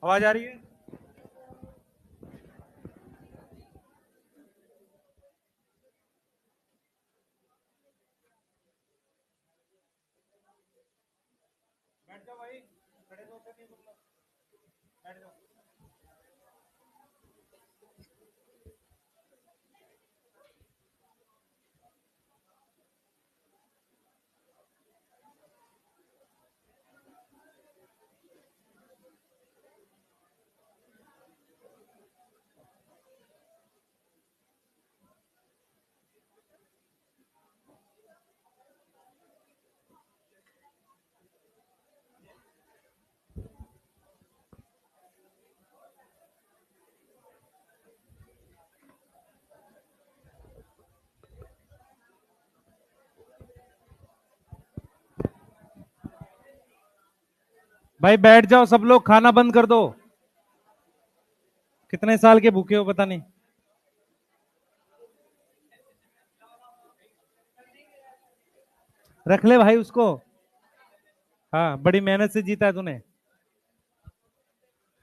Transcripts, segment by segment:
आवाज आ रही है? बैठ जाओ भाई, खड़े तो होते नहीं तुम लोग, बैठ जाओ। भाई बैठ जाओ सब लोग, खाना बंद कर दो। कितने साल के भूखे हो पता नहीं। रख ले भाई उसको। हाँ, बड़ी मेहनत से जीता है तूने।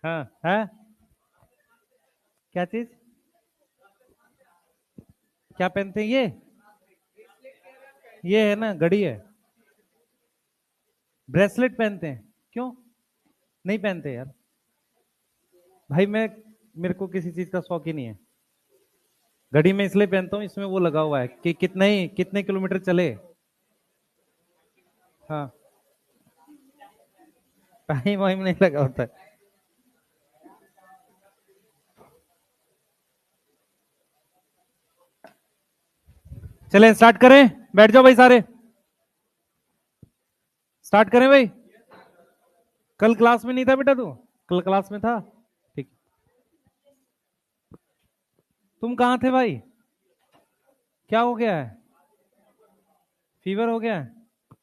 हाँ है। क्या चीज? क्या पहनते हैं ये है ना, घड़ी है। ब्रेसलेट पहनते हैं? क्यों नहीं पहनते यार? भाई मैं, मेरे को किसी चीज का शौक ही नहीं है। घड़ी में इसलिए पहनता हूँ, इसमें वो लगा हुआ है कि कितने किलोमीटर चले। हाँ, टाइम वाइम नहीं लगा होता है। चले स्टार्ट करें। बैठ जाओ भाई सारे, स्टार्ट करें भाई। कल क्लास में नहीं था बेटा तू? कल क्लास में था? ठीक। तुम कहाँ थे भाई? क्या हो गया है? फीवर हो गया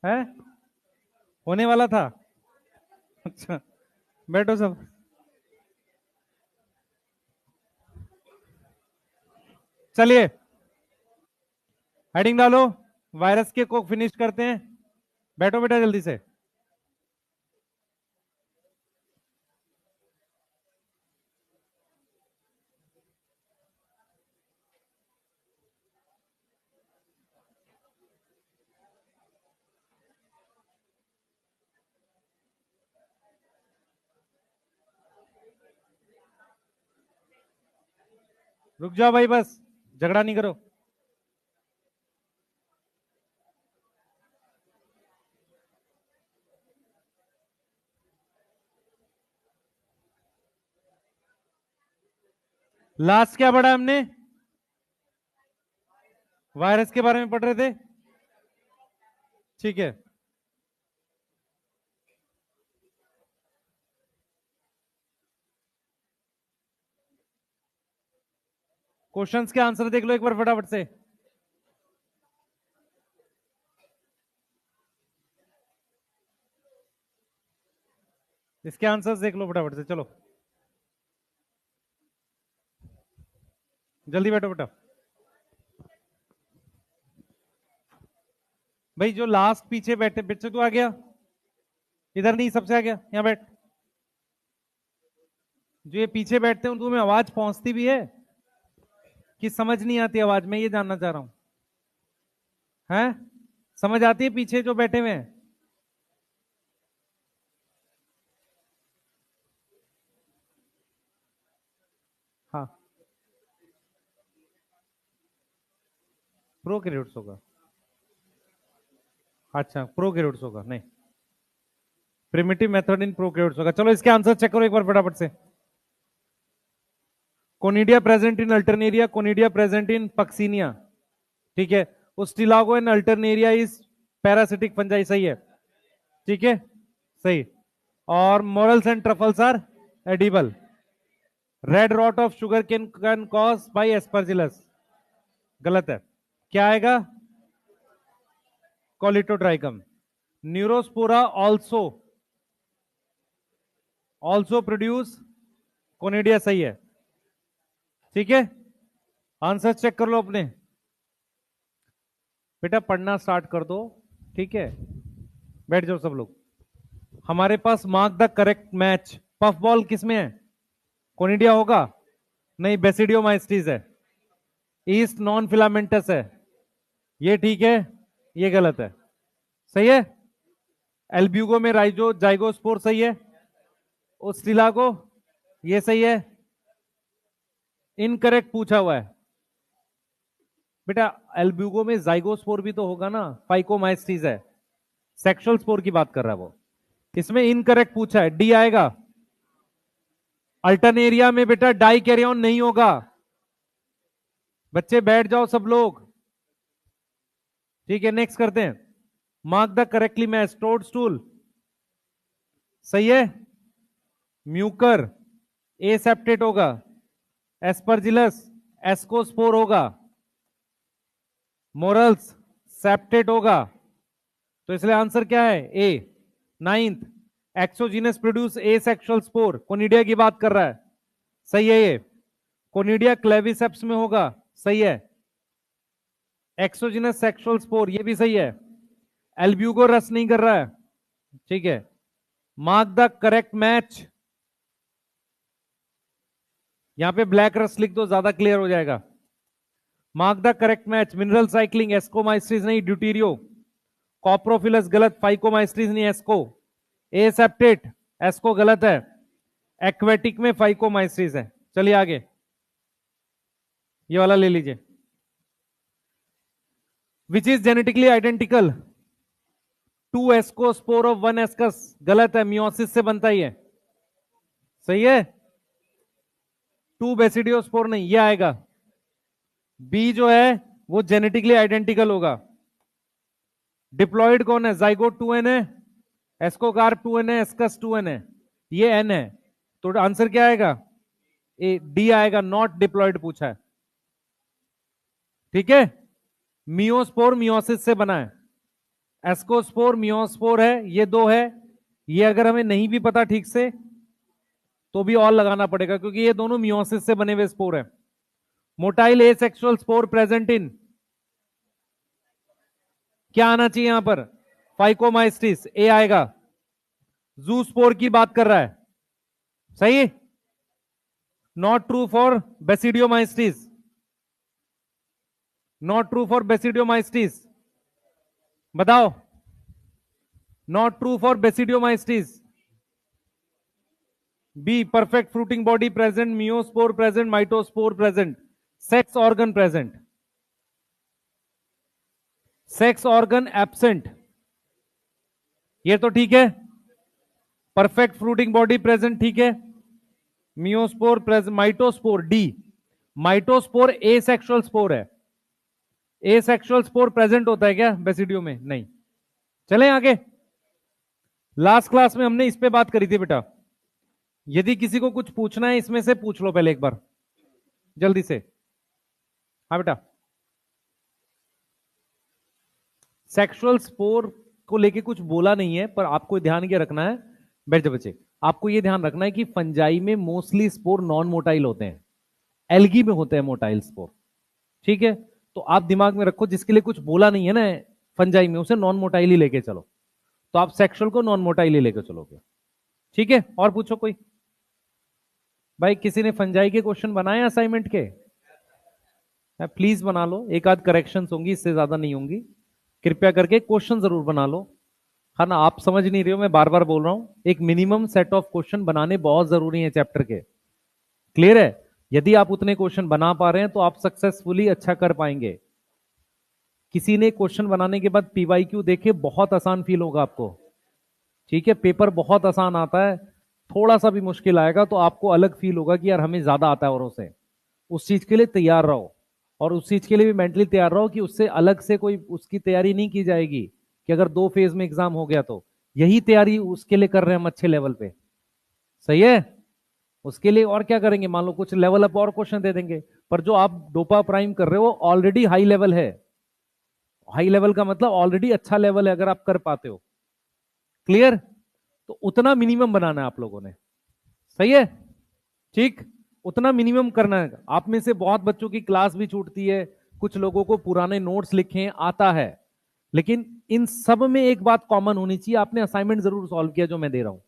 है? होने वाला था? अच्छा, बैठो सब। चलिए हेडिंग डालो, वायरस के को फिनिश करते हैं। बैठो बेटा जल्दी से। रुक जाओ भाई, बस झगड़ा नहीं करो। लास्ट क्या पढ़ा हमने? वायरस के बारे में पढ़ रहे थे। ठीक है, क्वेश्चंस के आंसर देख लो एक बार फटाफट से। इसके आंसर्स देख लो फटाफट से, चलो जल्दी बैठो बेटा। भाई जो लास्ट पीछे बैठे, पीछे तो आ गया, इधर नहीं, सबसे आ गया, यहाँ बैठ। जो ये पीछे बैठते हैं उनको में आवाज पहुंचती भी है कि समझ नहीं आती आवाज? मैं ये जानना चाह रहा हूं। हैं? समझ आती है पीछे जो बैठे हुए हैं? हाँ, प्रोकैरियोट्स होगा। अच्छा, प्रोकैरियोट्स होगा नहीं, प्रिमिटिव मेथड इन प्रोकैरियोट्स होगा। चलो इसके आंसर चेक करो एक बार फटाफट से। Conidia present in Alternaria, conidia present in Puccinia. ठीक है। Ustilago in Alternaria is parasitic fungi, सही है। ठीक है, सही। और morels and truffles are edible. Red rot of sugar can cause by Aspergillus, गलत है। क्या आएगा? Colletotrichum. Neurospora also produce conidia, सही है। ठीक है, आंसर चेक कर लो अपने। बेटा पढ़ना स्टार्ट कर दो। ठीक है, बैठ जाओ सब लोग। हमारे पास mark the correct match puff ball किसमें है? कोनिडिया होगा? नहीं, बेसिडियोमाइस्टीज है। ईस्ट नॉन फिलामेंटस है। ये ठीक है, ये गलत है। सही है। एल्ब्यूगो में राइजो जाइगोस्पोर सही है। ओस्टिलागो ये सही है। इनकरेक्ट पूछा हुआ है बेटा। एल्ब्यूगो में जाइगोस्पोर भी तो होगा ना, फाइकोमाइस्टीज है। सेक्सुअल स्पोर की बात कर रहा है वो। इसमें इनकरेक्ट पूछा है, डी आएगा। अल्टरनेरिया में बेटा डाई कैरियन नहीं होगा। बच्चे बैठ जाओ सब लोग। ठीक है, नेक्स्ट करते हैं। Mark the correctly match. Toadstool सही है। म्यूकर एसेप्टेट होगा। एस्परजिलस एस्कोस्पोर होगा। मोरल्स सेप्टेट होगा। तो इसलिए आंसर क्या है? A. Ninth, exogenous produce asexual spore. Conidia की बात कर रहा है, सही है ये। कोनिडिया क्लेविसेप्स में होगा, सही है। एक्सोजीनस सेक्सुअल स्पोर ये भी सही है। एल्ब्यूगो रस नहीं कर रहा है, ठीक है। Mark the correct match. यहां पे ब्लैक रस लिख दो, ज्यादा क्लियर हो जाएगा। Mark the correct match. Mineral cycling, ascomycetes नहीं, ड्यूटीरियो। कॉप्रोफिलस गलत, फाइकोमाइस्ट्रीज नहीं, एस्को। एसेप्टेट एस्को गलत है। एक्वेटिक में फाइकोमाइस्ट्रीज है। चलिए आगे, ये वाला ले लीजिए। Which is genetically identical to ascospore of one ascus. गलत है, मियोसिस से बनता ही है। सही है। टू बेसिडियोस्पोर नहीं, ये आएगा। बी जो है वो जेनेटिकली आइडेंटिकल होगा। डिप्लॉइड कौन है? जाइगोट 2n है, एस्कोकार्प 2n है, एस्कस 2n है, ये n है। तो आंसर क्या आएगा? ए। डी आएगा, नॉट डिप्लॉइड पूछा है। ठीक है। मियोस्पोर मियोसिस से बना है। एस्कोस्पोर मियोस्पोर है, ये दो है। ये अगर हमें नहीं भी पता ठीक से तो भी और लगाना पड़ेगा, क्योंकि ये दोनों मियोसिस से बने हुए स्पोर है। Motile asexual spore present in, क्या आना चाहिए यहां पर? फाइकोमाइस्टिस, ए आएगा। जूस्पोर की बात कर रहा है, सही। Not true for basidiomycetes, not true for basidiomycetes. बताओ, not true for basidiomycetes. B, perfect fruiting body present, meiospore present, mitospore present, sex organ present, sex organ absent. ये तो ठीक है। परफेक्ट फ्रूटिंग बॉडी प्रेजेंट, ठीक है। मियोस्पोर present, माइटोस्पोर D. माइटोस्पोर asexual spore है। Asexual spore present होता है क्या बेसिडियो में? नहीं। चलें आगे। लास्ट क्लास में हमने इस पे बात करी थी बेटा। यदि किसी को कुछ पूछना है इसमें से पूछ लो पहले एक बार जल्दी से। हाँ बेटा, सेक्सुअल स्पोर को लेके कुछ बोला नहीं है, पर आपको ध्यान ये रखना है, बैठ जाओ बच्चे, आपको ये ध्यान रखना है कि फंजाई में मोस्टली स्पोर नॉन मोटाइल होते हैं, एल्गी में होते हैं मोटाइल स्पोर। ठीक है, तो आप दिमाग में रखो, जिसके लिए कुछ बोला नहीं है ना फंजाई में, उसे नॉन मोटाइल ही लेके चलो। तो आप सेक्सुअल को नॉन मोटाइल ही लेके चलोगे। ठीक है, और पूछो कोई। भाई किसी ने फंजाई के क्वेश्चन बनाए असाइनमेंट के? प्लीज बना लो, एक आध करेक्शंस होंगी, इससे ज्यादा नहीं होंगी। कृपया करके क्वेश्चन जरूर बना लो। है ना, आप समझ नहीं रहे हो, मैं बार बार बोल रहा हूं, एक मिनिमम सेट ऑफ क्वेश्चन बनाने बहुत जरूरी है चैप्टर के। क्लियर है? यदि आप उतने क्वेश्चन बना पा रहे हैं तो आप सक्सेसफुली अच्छा कर पाएंगे। किसी ने क्वेश्चन बनाने के बाद पीवाईक्यू देखे, बहुत आसान फील होगा आपको। ठीक है, पेपर बहुत आसान आता है, थोड़ा सा भी मुश्किल आएगा तो आपको अलग फील होगा कि यार हमें ज्यादा आता है औरों से। उस चीज के लिए तैयार रहो, और उस चीज के लिए भी मेंटली तैयार रहो कि उससे अलग से कोई उसकी तैयारी नहीं की जाएगी कि अगर 2 फेज में एग्जाम हो गया तो। यही तैयारी उसके लिए कर रहे हैं हम अच्छे लेवल पे। सही है, उसके लिए और क्या करेंगे, मान लो कुछ लेवल अप और क्वेश्चन दे देंगे, पर जो आप डोपा प्राइम कर रहे हो ऑलरेडी हाई लेवल है। हाई लेवल का मतलब ऑलरेडी अच्छा लेवल है, अगर आप कर पाते हो। क्लियर? तो उतना मिनिमम बनाना है आप लोगों ने। सही है, ठीक, उतना मिनिमम करना है। आप में से बहुत बच्चों की क्लास भी छूटती है, कुछ लोगों को पुराने नोट्स लिखे आता है, लेकिन इन सब में एक बात कॉमन होनी चाहिए, आपने असाइनमेंट जरूर सॉल्व किया जो मैं दे रहा हूं।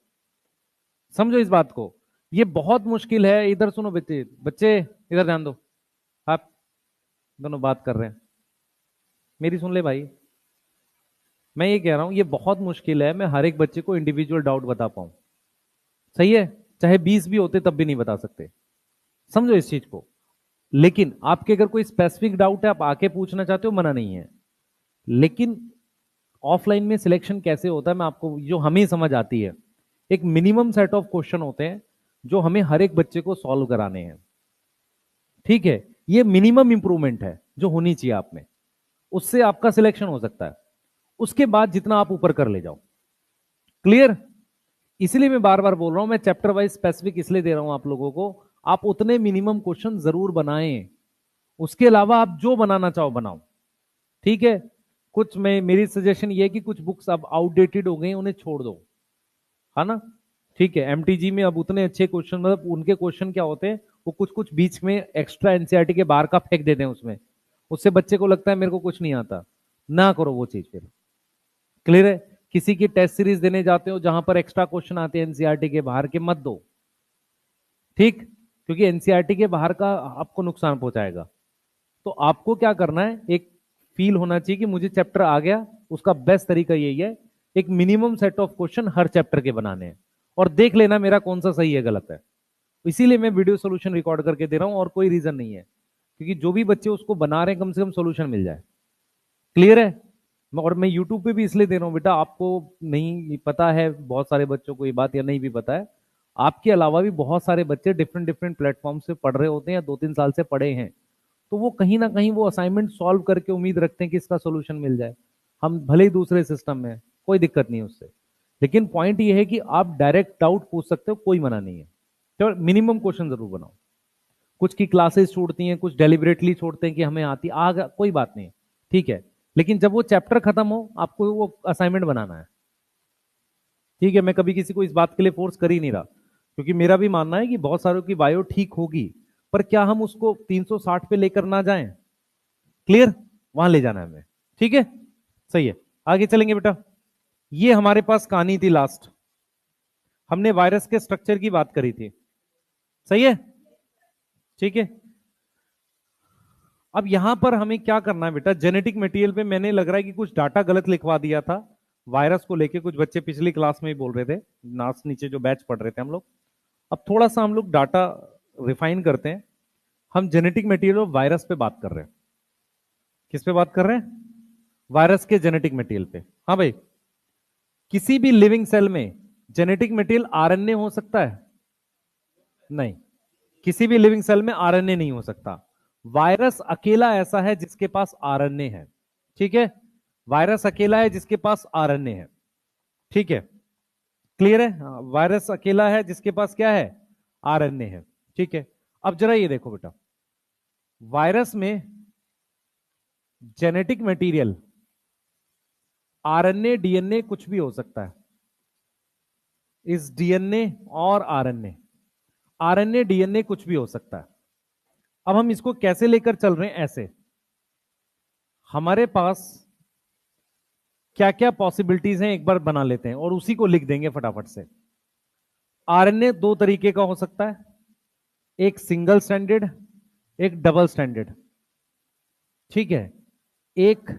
समझो इस बात को, ये बहुत मुश्किल है। इधर सुनो बच्चे, बच्चे इधर ध्यान दो, आप दोनों बात कर रहे हैं, मेरी सुन ले भाई। मैं ये कह रहा हूं ये बहुत मुश्किल है मैं हर एक बच्चे को इंडिविजुअल डाउट बता पाऊं। सही है, चाहे 20 भी होते तब भी नहीं बता सकते। समझो इस चीज को। लेकिन आपके अगर कोई स्पेसिफिक डाउट है आप आके पूछना चाहते हो, मना नहीं है। लेकिन ऑफलाइन में सिलेक्शन कैसे होता है मैं आपको, जो हमें समझ आती है, एक मिनिमम सेट ऑफ क्वेश्चन होते हैं जो हमें हर एक बच्चे को सॉल्व कराने हैं। ठीक है, ये मिनिमम इंप्रूवमेंट है जो होनी चाहिए आप में, उससे आपका सिलेक्शन हो सकता है। उसके बाद जितना आप ऊपर कर ले जाओ। क्लियर? इसलिए मैं बार बार बोल रहा हूं, मैं चैप्टर वाइज स्पेसिफिक इसलिए दे रहा हूं आप लोगों को, आप उतने मिनिमम क्वेश्चन जरूर बनाएं। उसके अलावा आप जो बनाना चाहो बनाओ। ठीक है, कुछ मैं मेरी सजेशन ये है कि कुछ बुक्स अब आउटडेटेड हो गई, उन्हें छोड़ दो, है ना। ठीक है, एमटीजी में अब उतने अच्छे क्वेश्चन, मतलब उनके क्वेश्चन क्या होते हैं, वो कुछ कुछ बीच में एक्स्ट्रा एनसीईआरटी के बाहर का फेंक देते हैं उसमें, उससे बच्चे को लगता है मेरे को कुछ नहीं आता। ना करो वो चीज फिर। क्लियर है? किसी की टेस्ट सीरीज देने जाते हो जहां पर एक्स्ट्रा क्वेश्चन आते हैं एनसीईआरटी के बाहर के, मत दो। ठीक, क्योंकि एनसीईआरटी के बाहर का आपको नुकसान पहुंचाएगा। तो आपको क्या करना है, एक फील होना चाहिए कि मुझे चैप्टर आ गया। उसका बेस्ट तरीका यही है, एक minimum set of question her chapter के बनाने हैं, और देख लेना मेरा कौन सा सही है गलत है। इसीलिए मैं वीडियो सोल्यूशन रिकॉर्ड करके दे रहा हूं, और कोई रीजन नहीं है, क्योंकि जो भी बच्चे उसको बना रहे हैं कम से कम सोल्यूशन मिल जाए। क्लियर है? और मैं यूट्यूब पे भी इसलिए दे रहा हूँ बेटा, आपको नहीं पता है, बहुत सारे बच्चों को ये बात या नहीं भी पता है, आपके अलावा भी बहुत सारे बच्चे डिफरेंट डिफरेंट प्लेटफॉर्म से पढ़ रहे होते हैं या 2-3 साल से पढ़े हैं। तो वो कहीं ना कहीं वो असाइनमेंट सॉल्व करके उम्मीद रखते हैं कि इसका सोल्यूशन मिल जाए। हम भले ही दूसरे सिस्टम में, कोई दिक्कत नहीं उससे। लेकिन पॉइंट ये है कि आप डायरेक्ट डाउट पूछ सकते हो, कोई मना नहीं है। तो मिनिमम क्वेश्चन जरूर बनाओ। कुछ की क्लासेस छोड़ती हैं, कुछ डेलिबरेटली छोड़ते हैं कि हमें आती कोई बात नहीं, ठीक है। लेकिन जब वो चैप्टर खत्म हो आपको वो असाइनमेंट बनाना है। ठीक है, मैं कभी किसी को इस बात के लिए फोर्स कर ही नहीं रहा, क्योंकि मेरा भी मानना है कि बहुत सारों की बायो ठीक होगी, पर क्या हम उसको 360 पे लेकर ना जाएं। क्लियर? वहां ले जाना है हमें। ठीक है, सही है। आगे चलेंगे बेटा। ये हमारे पास कहानी थी लास्ट, हमने वायरस के स्ट्रक्चर की बात करी थी। सही है, ठीक है। अब यहां पर हमें क्या करना है बेटा, जेनेटिक मटेरियल पे मैंने लग रहा है कि कुछ डाटा गलत लिखवा दिया था वायरस को लेके, कुछ बच्चे पिछली क्लास में ही बोल रहे थे, नास नीचे जो बैच पढ़ रहे थे हम लोग। अब थोड़ा सा हम लोग डाटा रिफाइन करते हैं। हम जेनेटिक मटेरियल ऑफ वायरस पे बात कर रहे हैं। किस पे बात कर रहे हैं? वायरस के जेनेटिक मटेरियल पे। हाँ भाई, किसी भी लिविंग सेल में जेनेटिक मटेरियल आरएनए हो सकता है? नहीं, किसी भी लिविंग सेल में आरएनए नहीं हो सकता। वायरस अकेला ऐसा है जिसके पास आरएनए है। ठीक है, वायरस अकेला है जिसके पास आरएनए है। ठीक है, क्लियर है? हाँ, वायरस अकेला है जिसके पास क्या है, आरएनए है। ठीक है, अब जरा ये देखो बेटा, वायरस में जेनेटिक मटेरियल आरएनए डीएनए कुछ भी हो सकता है। इस डीएनए और आरएनए, आरएनए डीएनए कुछ भी हो सकता है। अब हम इसको कैसे लेकर चल रहे हैं, ऐसे हमारे पास क्या क्या पॉसिबिलिटीज हैं एक बार बना लेते हैं और उसी को लिख देंगे फटाफट से। आरएनए दो तरीके का हो सकता है, एक सिंगल स्टैंडर्ड, एक डबल स्टैंडर्ड। ठीक है, एक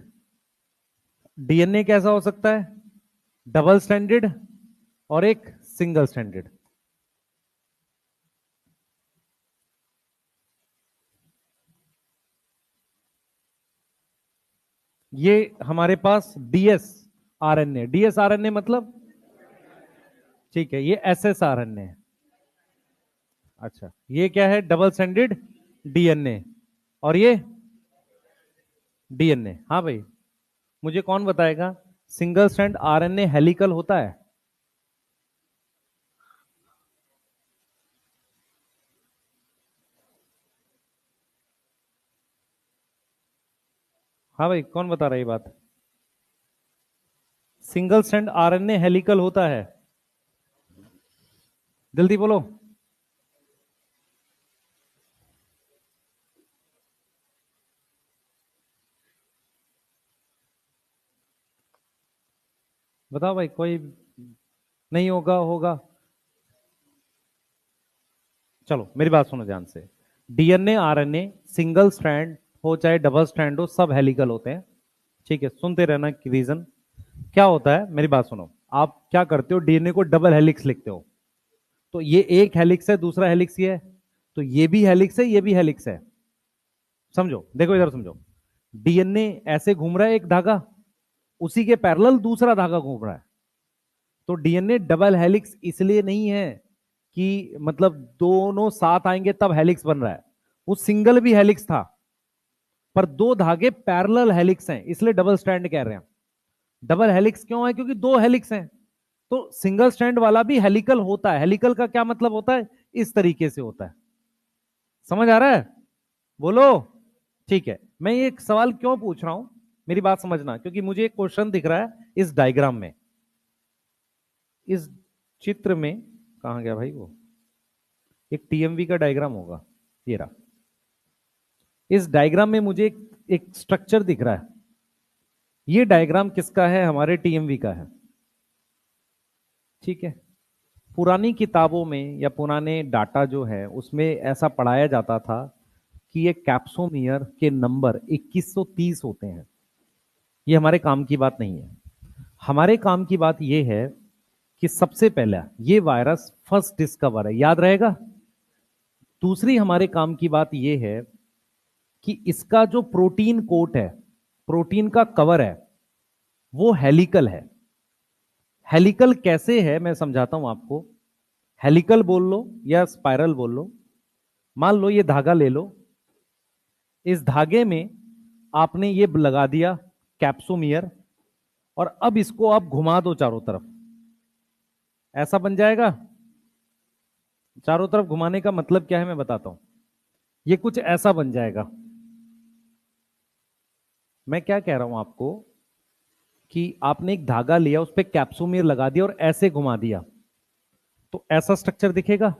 डीएनए कैसा हो सकता है, डबल स्टैंडर्ड, और एक सिंगल स्टैंडर्ड। ये हमारे पास डीएस आरएनए, डीएस आरएनए मतलब, ठीक है, ये एसएस आरएनए है। अच्छा, ये क्या है, डबल स्टैंडर्ड डीएनए, और ये डीएनए। हाँ भाई, मुझे कौन बताएगा सिंगल स्ट्रैंड आरएनए हेलिकल होता है? हाँ भाई, कौन बता रहा है ये बात? सिंगल स्ट्रैंड आरएनए हेलिकल होता है? जल्दी बोलो। बताओ भाई, कोई नहीं होगा? होगा? चलो मेरी बात सुनो ध्यान से। डीएनए आरएनए सिंगल स्ट्रैंड हो चाहे डबल स्ट्रैंड हो, सब हेलिकल होते हैं। ठीक है, सुनते रहना रीजन क्या होता है। मेरी बात सुनो, आप क्या करते हो, डीएनए को डबल हेलिक्स लिखते हो। तो ये एक हेलिक्स है, दूसरा हेलिक्स ये है, तो ये भी हेलिक्स है, ये भी हेलिक्स है। समझो, देखो इधर समझो। डीएनए ऐसे घूम रहा है एक धागा, उसी के पैरेलल दूसरा धागा घूम रहा है। तो डीएनए डबल हेलिक्स इसलिए नहीं है कि मतलब दोनों साथ आएंगे तब हेलिक्स बन रहा है। वो सिंगल भी हेलिक्स था, पर दो धागे पैरेलल हेलिक्स हैं, इसलिए डबल स्ट्रैंड कह रहे हैं। डबल हेलिक्स क्यों है? क्योंकि दो हेलिक्स हैं। तो सिंगल स्ट्रैंड वाला भी हेलिकल होता है। हेलिकल का क्या मतलब होता है? इस तरीके से होता है। समझ आ रहा है? बोलो। ठीक है, मैं ये एक सवाल क्यों पूछ रहा हूं, मेरी बात समझना, क्योंकि मुझे एक क्वेश्चन दिख रहा है इस डायग्राम में, इस चित्र में। कहां गया भाई वो? एक टीएमवी का डायग्राम होगा, ये रहा। इस डायग्राम में मुझे एक स्ट्रक्चर दिख रहा है। ये डायग्राम किसका है? हमारे टीएमवी का है। ठीक है, पुरानी किताबों में या पुराने डाटा जो है उसमें ऐसा पढ़ाया जाता था कि ये कैप्सोमियर के नंबर 2130 होते हैं। ये हमारे काम की बात नहीं है। हमारे काम की बात ये है कि सबसे पहला ये वायरस फर्स्ट डिस्कवर है, याद रहेगा। दूसरी हमारे काम की बात ये है कि इसका जो प्रोटीन कोट है, प्रोटीन का कवर है, वो हेलिकल है। हेलिकल कैसे है मैं समझाता हूं आपको। हेलिकल बोल लो या स्पाइरल बोल लो। मान लो ये धागा ले लो, इस धागे में आपने ये लगा दिया कैप्सोमियर, और अब इसको आप घुमा दो चारों तरफ, ऐसा बन जाएगा। चारों तरफ घुमाने का मतलब क्या है मैं बताता हूं। ये कुछ ऐसा बन जाएगा। मैं क्या कह रहा हूं आपको कि आपने एक धागा लिया, उस पर कैप्सोमियर लगा दिया और ऐसे घुमा दिया, तो ऐसा स्ट्रक्चर दिखेगा।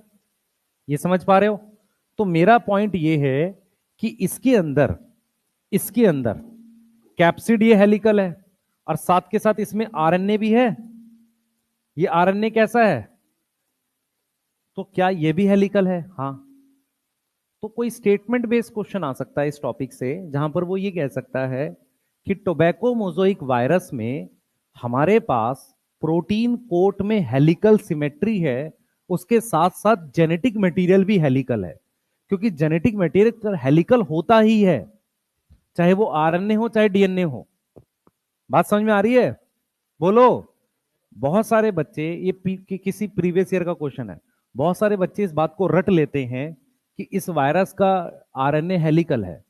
ये समझ पा रहे हो? तो मेरा पॉइंट ये है कि इसके अंदर कैप्सिड ये हेलिकल है, और साथ के साथ इसमें आरएनए भी है। ये आरएनए कैसा है? तो क्या ये भी हेलिकल है? हाँ। तो कोई स्टेटमेंट बेस्ड क्वेश्चन आ सकता है इस टॉपिक से, जहां पर वो ये कह सकता है कि टोबैको मोज़ोइक वायरस में हमारे पास प्रोटीन कोट में हेलिकल सिमेट्री है, उसके साथ साथ जेनेटिक मटेरियल भी हेलिकल है। क्योंकि जेनेटिक मटेरियल हेलिकल होता ही है, चाहे वो आरएनए हो चाहे डीएनए हो। बात समझ में आ रही है? बोलो। बहुत सारे बच्चे, ये किसी प्रीवियस ईयर का क्वेश्चन है, बहुत सारे बच्चे इस बात को रट लेते हैं कि इस वायरस का आरएनए हेलिकल है।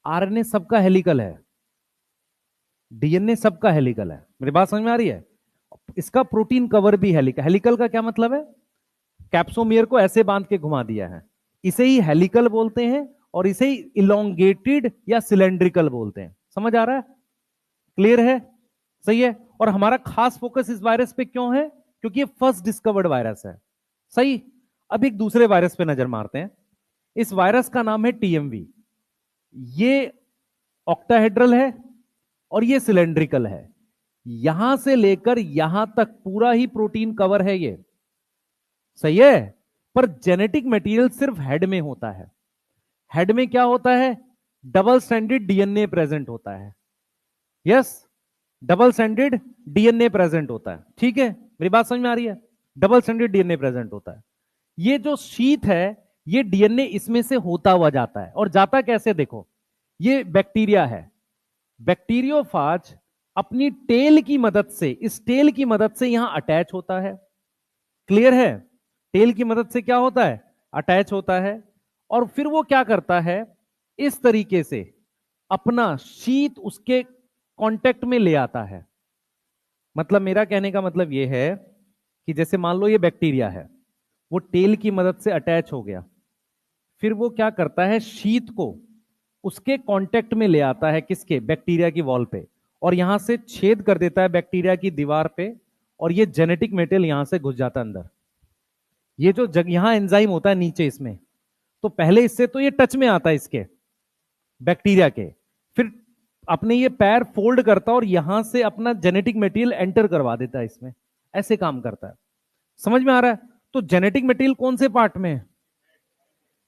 आरएनए सबका हेलिकल है, डीएनए सबका हेलिकल है। मेरी बात समझ में आ रही है? इसका प्रोटीन कवर भी हेलिकल। हेलिकल का क्या मतलब है? कैप्सोमियर को ऐसे बांध के घुमा दिया है, इसे ही हेलिकल बोलते हैं, और इसे ही इलोंगेटेड या सिलेंड्रिकल बोलते हैं। समझ आ रहा है? क्लियर है? सही है। और हमारा खास फोकस इस वायरस पे क्यों है? क्योंकि ये फर्स्ट डिस्कवर्ड वायरस है। सही। अब एक दूसरे वायरस पे नजर मारते हैं। इस वायरस का नाम है टीएमवी। ये ऑक्टाहेड्रल है और ये सिलेंड्रिकल है। यहां से लेकर यहां तक पूरा ही प्रोटीन कवर है ये। सही है। पर जेनेटिक मटेरियल सिर्फ हेड में होता है। हेड में क्या होता है? डबल स्ट्रैंडेड डीएनए प्रेजेंट होता है। Yes, double stranded DNA present होता है। ठीक है, मेरी बात समझ में आ रही है? डबल स्ट्रैंडेड डीएनए प्रेजेंट होता है। ये जो शीट है, ये डीएनए इसमें से होता हुआ जाता है। और जाता कैसे देखो, ये बैक्टीरिया है। बैक्टीरियोफाज अपनी टेल की मदद से, इस टेल की मदद से यहां अटैच होता है। क्लियर है? टेल की मदद से क्या होता है? अटैच होता है। और फिर वो क्या करता है, इस तरीके से अपना शीत उसके कांटेक्ट में ले आता है। मतलब मेरा कहने का मतलब यह है कि जैसे मान लो ये बैक्टीरिया है, वो टेल की मदद से अटैच हो गया, फिर वो क्या करता है, शीत को उसके कांटेक्ट में ले आता है, किसके? बैक्टीरिया की वॉल पे, और यहां से छेद कर देता है बैक्टीरिया की दीवार पे, और ये जेनेटिक मेटेरियल यहां से घुस जाता है अंदर। ये जो यहां एंजाइम होता है नीचे इसमें, तो पहले इससे तो ये टच में आता है इसके बैक्टीरिया के, फिर अपने ये पैर फोल्ड करता है और यहां से अपना जेनेटिक मटेरियल एंटर करवा देता है इसमें। ऐसे काम करता है। समझ में आ रहा है? तो जेनेटिक मटेरियल कौन से पार्ट में है?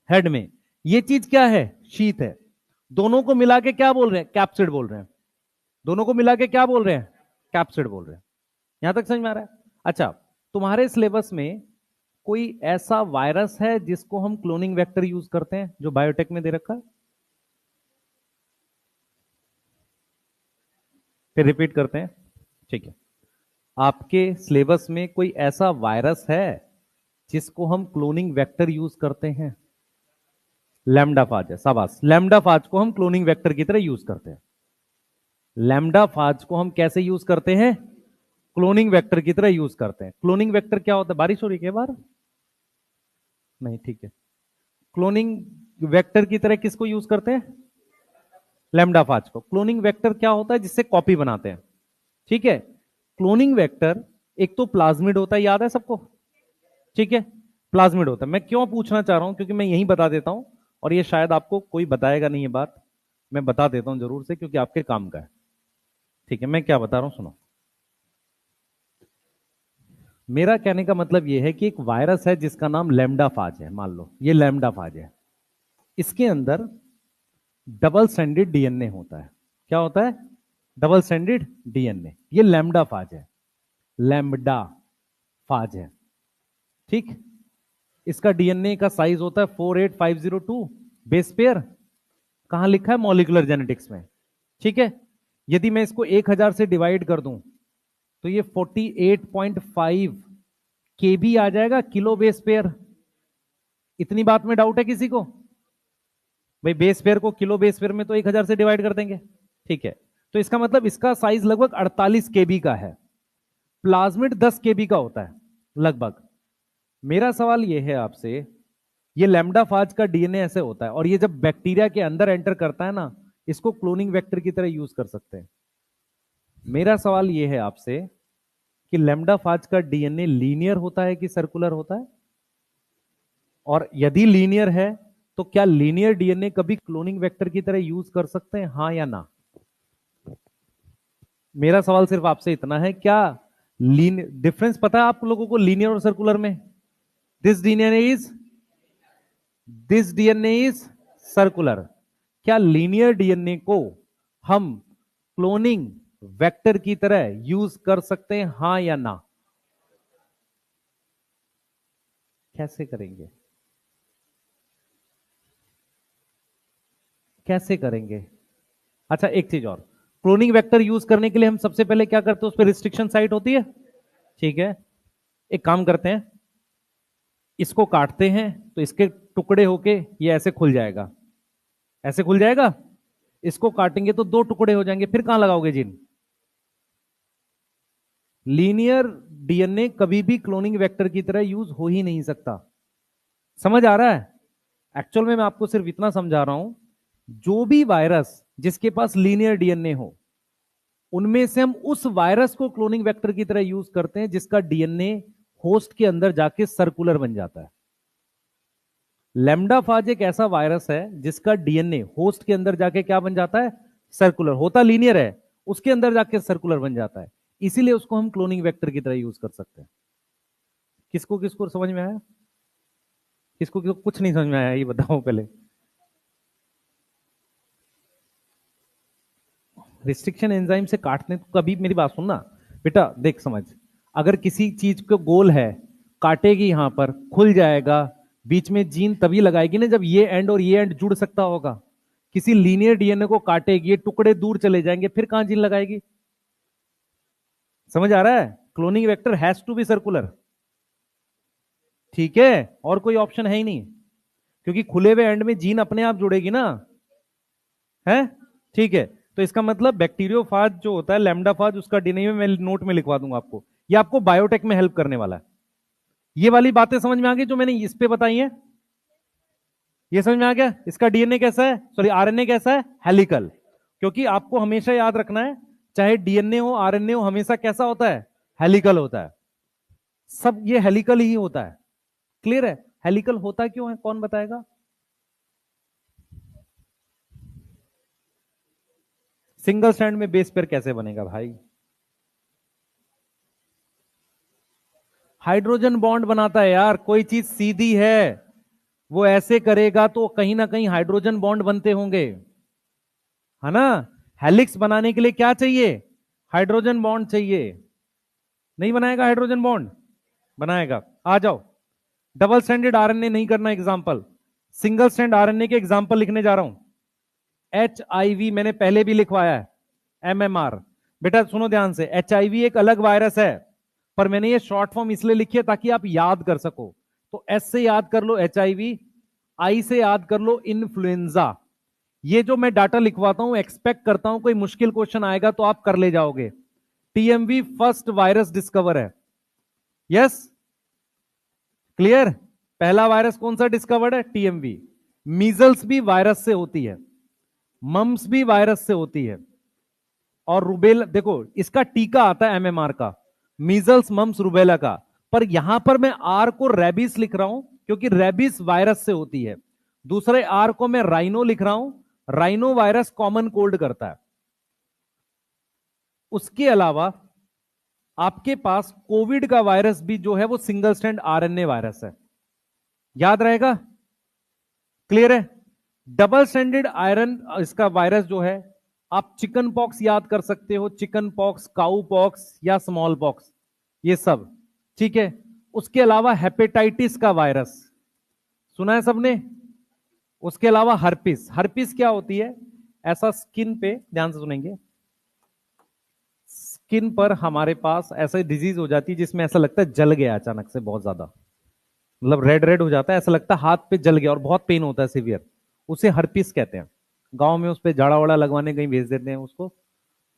हेड में। ये चीज क्या है? शीथ है। दोनों को मिला के क्या बोल रहे हैं? कैप्सिड बोल रहे हैं। दोनों को मिला के क्या बोल रहे हैं? कैप्सिड बोल रहे हैं। यहां तक समझ में आ रहा है? अच्छा, तुम्हारे सिलेबस में कोई ऐसा वायरस है जिसको हम क्लोनिंग वेक्टर यूज करते हैं, जो बायोटेक में दे रखा है? फिर रिपीट करते हैं, ठीक है। आपके सिलेबस में कोई ऐसा वायरस है जिसको हम क्लोनिंग वेक्टर यूज करते हैं? लैम्डा फाज है, शाबाश। लैम्डा फाज को हम क्लोनिंग वेक्टर की तरह यूज करते हैं। लैम्डा फाज को हम कैसे यूज करते हैं? क्लोनिंग वेक्टर की तरह यूज करते हैं। क्लोनिंग वेक्टर क्या होता है? बारिश हो रही है बार? नहीं, ठीक है। क्लोनिंग वेक्टर की तरह किसको यूज करते हैं? लैम्डा फाज को। क्लोनिंग वेक्टर क्या होता है? जिससे कॉपी बनाते हैं, ठीक है। क्लोनिंग वेक्टर एक तो प्लाज्मिड होता है, याद है सबको? ठीक है, प्लाज्मिड होता है। मैं क्यों पूछना चाह रहा हूं, क्योंकि मैं यही बता देता हूं, और ये शायद आपको कोई बताएगा नहीं ये बात, मैं बता देता हूं जरूर से, क्योंकि आपके काम का है। ठीक है, मैं क्या बता रहा हूं सुनो। मेरा कहने का मतलब यह है कि एक वायरस है जिसका नाम लैम्डा फाज है। मान लो ये लैम्डा फाज है। इसके अंदर डबल स्ट्रैंडेड डीएनए होता है। क्या होता है? Double stranded DNA. ये लैम्डा फाज है। लैम्डा फाज है, ठीक। इसका डीएनए का साइज होता है 48502 बेस पेयर। कहां लिखा है? मॉलिक्यूलर जेनेटिक्स में, ठीक है। यदि मैं इसको 1000 से डिवाइड कर दूं तो ये 48.5 केबी आ जाएगा, किलो बेस पेयर। इतनी बात में डाउट है किसी को? भाई बेस पेयर को किलो बेस पेयर में तो 1000 से डिवाइड कर देंगे, ठीक है। तो इसका मतलब इसका साइज लगभग 48 केबी का है। प्लाज्मिड 10 केबी का होता है लगभग। मेरा सवाल यह है आपसे, ये लैम्डा फाज का डीएनए ऐसे होता है, और ये जब बैक्टीरिया के अंदर एंटर करता है ना, इसको क्लोनिंग वेक्टर की तरह यूज कर सकते हैं। मेरा सवाल यह है आपसे कि लैम्डा फाज का डीएनए लीनियर होता है कि सर्कुलर होता है? और यदि लीनियर है तो क्या लीनियर डीएनए कभी क्लोनिंग वेक्टर की तरह यूज कर सकते हैं, हां या ना? मेरा सवाल सिर्फ आपसे इतना है, क्या डिफरेंस पता है आप लोगों को लीनियर और सर्कुलर में? This DNA is this DNA is circular. क्या लीनियर डीएनए को हम क्लोनिंग वेक्टर की तरह यूज कर सकते हैं, हां या ना? कैसे करेंगे? कैसे करेंगे? अच्छा, एक चीज और। क्लोनिंग वेक्टर यूज करने के लिए हम सबसे पहले क्या करते हैं? उस पर रिस्ट्रिक्शन साइट होती है, ठीक है। एक काम करते हैं, इसको काटते हैं तो इसके टुकड़े होके ये ऐसे खुल जाएगा, ऐसे खुल जाएगा। इसको काटेंगे तो दो टुकड़े हो जाएंगे, फिर कहां लगाओगे जीन? लीनियर डीएनए कभी भी क्लोनिंग वेक्टर की तरह यूज हो ही नहीं सकता। समझ आ रहा है? एक्चुअल में मैं आपको सिर्फ इतना समझा रहा हूं, जो भी वायरस जिसके पास लीनियर डीएनए हो, उनमें से हम उस वायरस को क्लोनिंग वेक्टर की तरह यूज करते हैं जिसका डीएनए होस्ट के अंदर जाके सर्कुलर बन जाता है। लैम्डा फाज एक ऐसा वायरस है जिसका डीएनए होस्ट के अंदर जाके क्या बन जाता है? सर्कुलर। होता लीनियर है, उसके अंदर जाके सर्कुलर बन जाता है। इसीलिए उसको हम क्लोनिंग वेक्टर की तरह यूज कर सकते हैं। किसको किसको समझ में आया? किसको किसको कुछ नहीं समझ में आया, ये बताओ पहले। रिस्ट्रिक्शन एंजाइम से काटने को, कभी मेरी बात सुनना बेटा, देख समझ। अगर किसी चीज को गोल है, काटेगी यहां पर खुल जाएगा, बीच में जीन तभी लगाएगी ना जब ये एंड और ये एंड जुड़ सकता होगा। किसी लीनियर डीएनए को काटेगी, ये टुकड़े दूर चले जाएंगे, फिर कहां जीन लगाएगी? समझ आ रहा है? Cloning vector has to be circular, ठीक है। और कोई ऑप्शन है ही नहीं, क्योंकि खुले हुए एंड में जीन अपने आप जुड़ेगी ना, है, ठीक है। तो इसका मतलब बैक्टीरियोफाज जो होता है, लैम्डाफाज, उसका डीएनए में मैं नोट में लिखवा दूंगा आपको। ये आपको बायोटेक में हेल्प करने वाला है। ये वाली बातें समझ में आ गई जो मैंने इस पे बताई है? ये समझ में आ गया? इसका डीएनए कैसा है, सॉरी आरएनए कैसा है? हेलिकल। क्योंकि आपको हमेशा याद रखना है, चाहे डीएनए हो आरएनए हो, हमेशा कैसा होता है? हेलिकल होता है। सब ये हेलिकल ही होता है। क्लियर है? हेलिकल होता क्यों है, कौन बताएगा? सिंगल स्ट्रैंड में बेस पेयर कैसे बनेगा भाई? हाइड्रोजन बॉन्ड बनाता है यार, कोई चीज सीधी है वो ऐसे करेगा तो कहीं ना कहीं हाइड्रोजन बॉन्ड बनते होंगे, है ना। हेलिक्स बनाने के लिए क्या चाहिए? हाइड्रोजन बॉन्ड चाहिए। नहीं बनाएगा हाइड्रोजन बॉन्ड? बनाएगा। आ जाओ, डबल स्टैंडर्ड आरएनए नहीं करना एग्जांपल, सिंगल स्टैंड आरएनए के एग्जांपल लिखने जा रहा हूं। HIV मैंने पहले भी लिखवाया है, MMR। बेटा सुनो ध्यान से, HIV एक अलग वायरस है, पर मैंने ये शॉर्ट फॉर्म इसलिए लिखी है ताकि आप याद कर सको। तो S से याद कर लो HIV, I से याद कर लो इन्फ्लुएंजा। ये जो मैं डाटा लिखवाता हूं, एक्सपेक्ट करता हूं कोई मुश्किल क्वेश्चन आएगा तो आप कर ले जाओगे। TMV फर्स्ट वायरस डिस्कवर है, यस क्लियर। पहला वायरस कौन सा डिस्कवर्ड है? TMV। मीजल्स भी वायरस से होती है, मम्स भी वायरस से होती है, और रुबेला, देखो इसका टीका आता है MMR का, मीजल्स मम्स रुबेला का। पर यहां पर मैं R को रेबिस लिख रहा हूं क्योंकि रेबिस वायरस से होती है। दूसरे R को मैं राइनो लिख रहा हूं, राइनो वायरस कॉमन कोल्ड करता है। उसके अलावा आपके पास कोविड का वायरस भी जो है वो सिंगल स्ट्रैंड RNA वायरस है, याद रहेगा, क्लियर है। डबल स्टैंडर्ड आयरन इसका वायरस जो है, आप चिकन पॉक्स याद कर सकते हो, चिकन पॉक्स, काउ पॉक्स या स्मॉल पॉक्स, ये सब ठीक है। उसके अलावा हेपेटाइटिस का वायरस सुना है सबने। उसके अलावा हर्पिस, हर्पिस क्या होती है? ऐसा स्किन पे, ध्यान से सुनेंगे, स्किन पर हमारे पास ऐसा डिजीज हो जाती है जिसमें ऐसा लगता है जल गया अचानक से बहुत ज्यादा, मतलब रेड रेड हो जाता है, ऐसा लगता है हाथ पे जल गया और बहुत पेन होता है सिवियर, उसे हर्पिस कहते हैं। गांव में उस पर झाड़ा वाड़ा लगवाने कहीं भेज देते हैं उसको,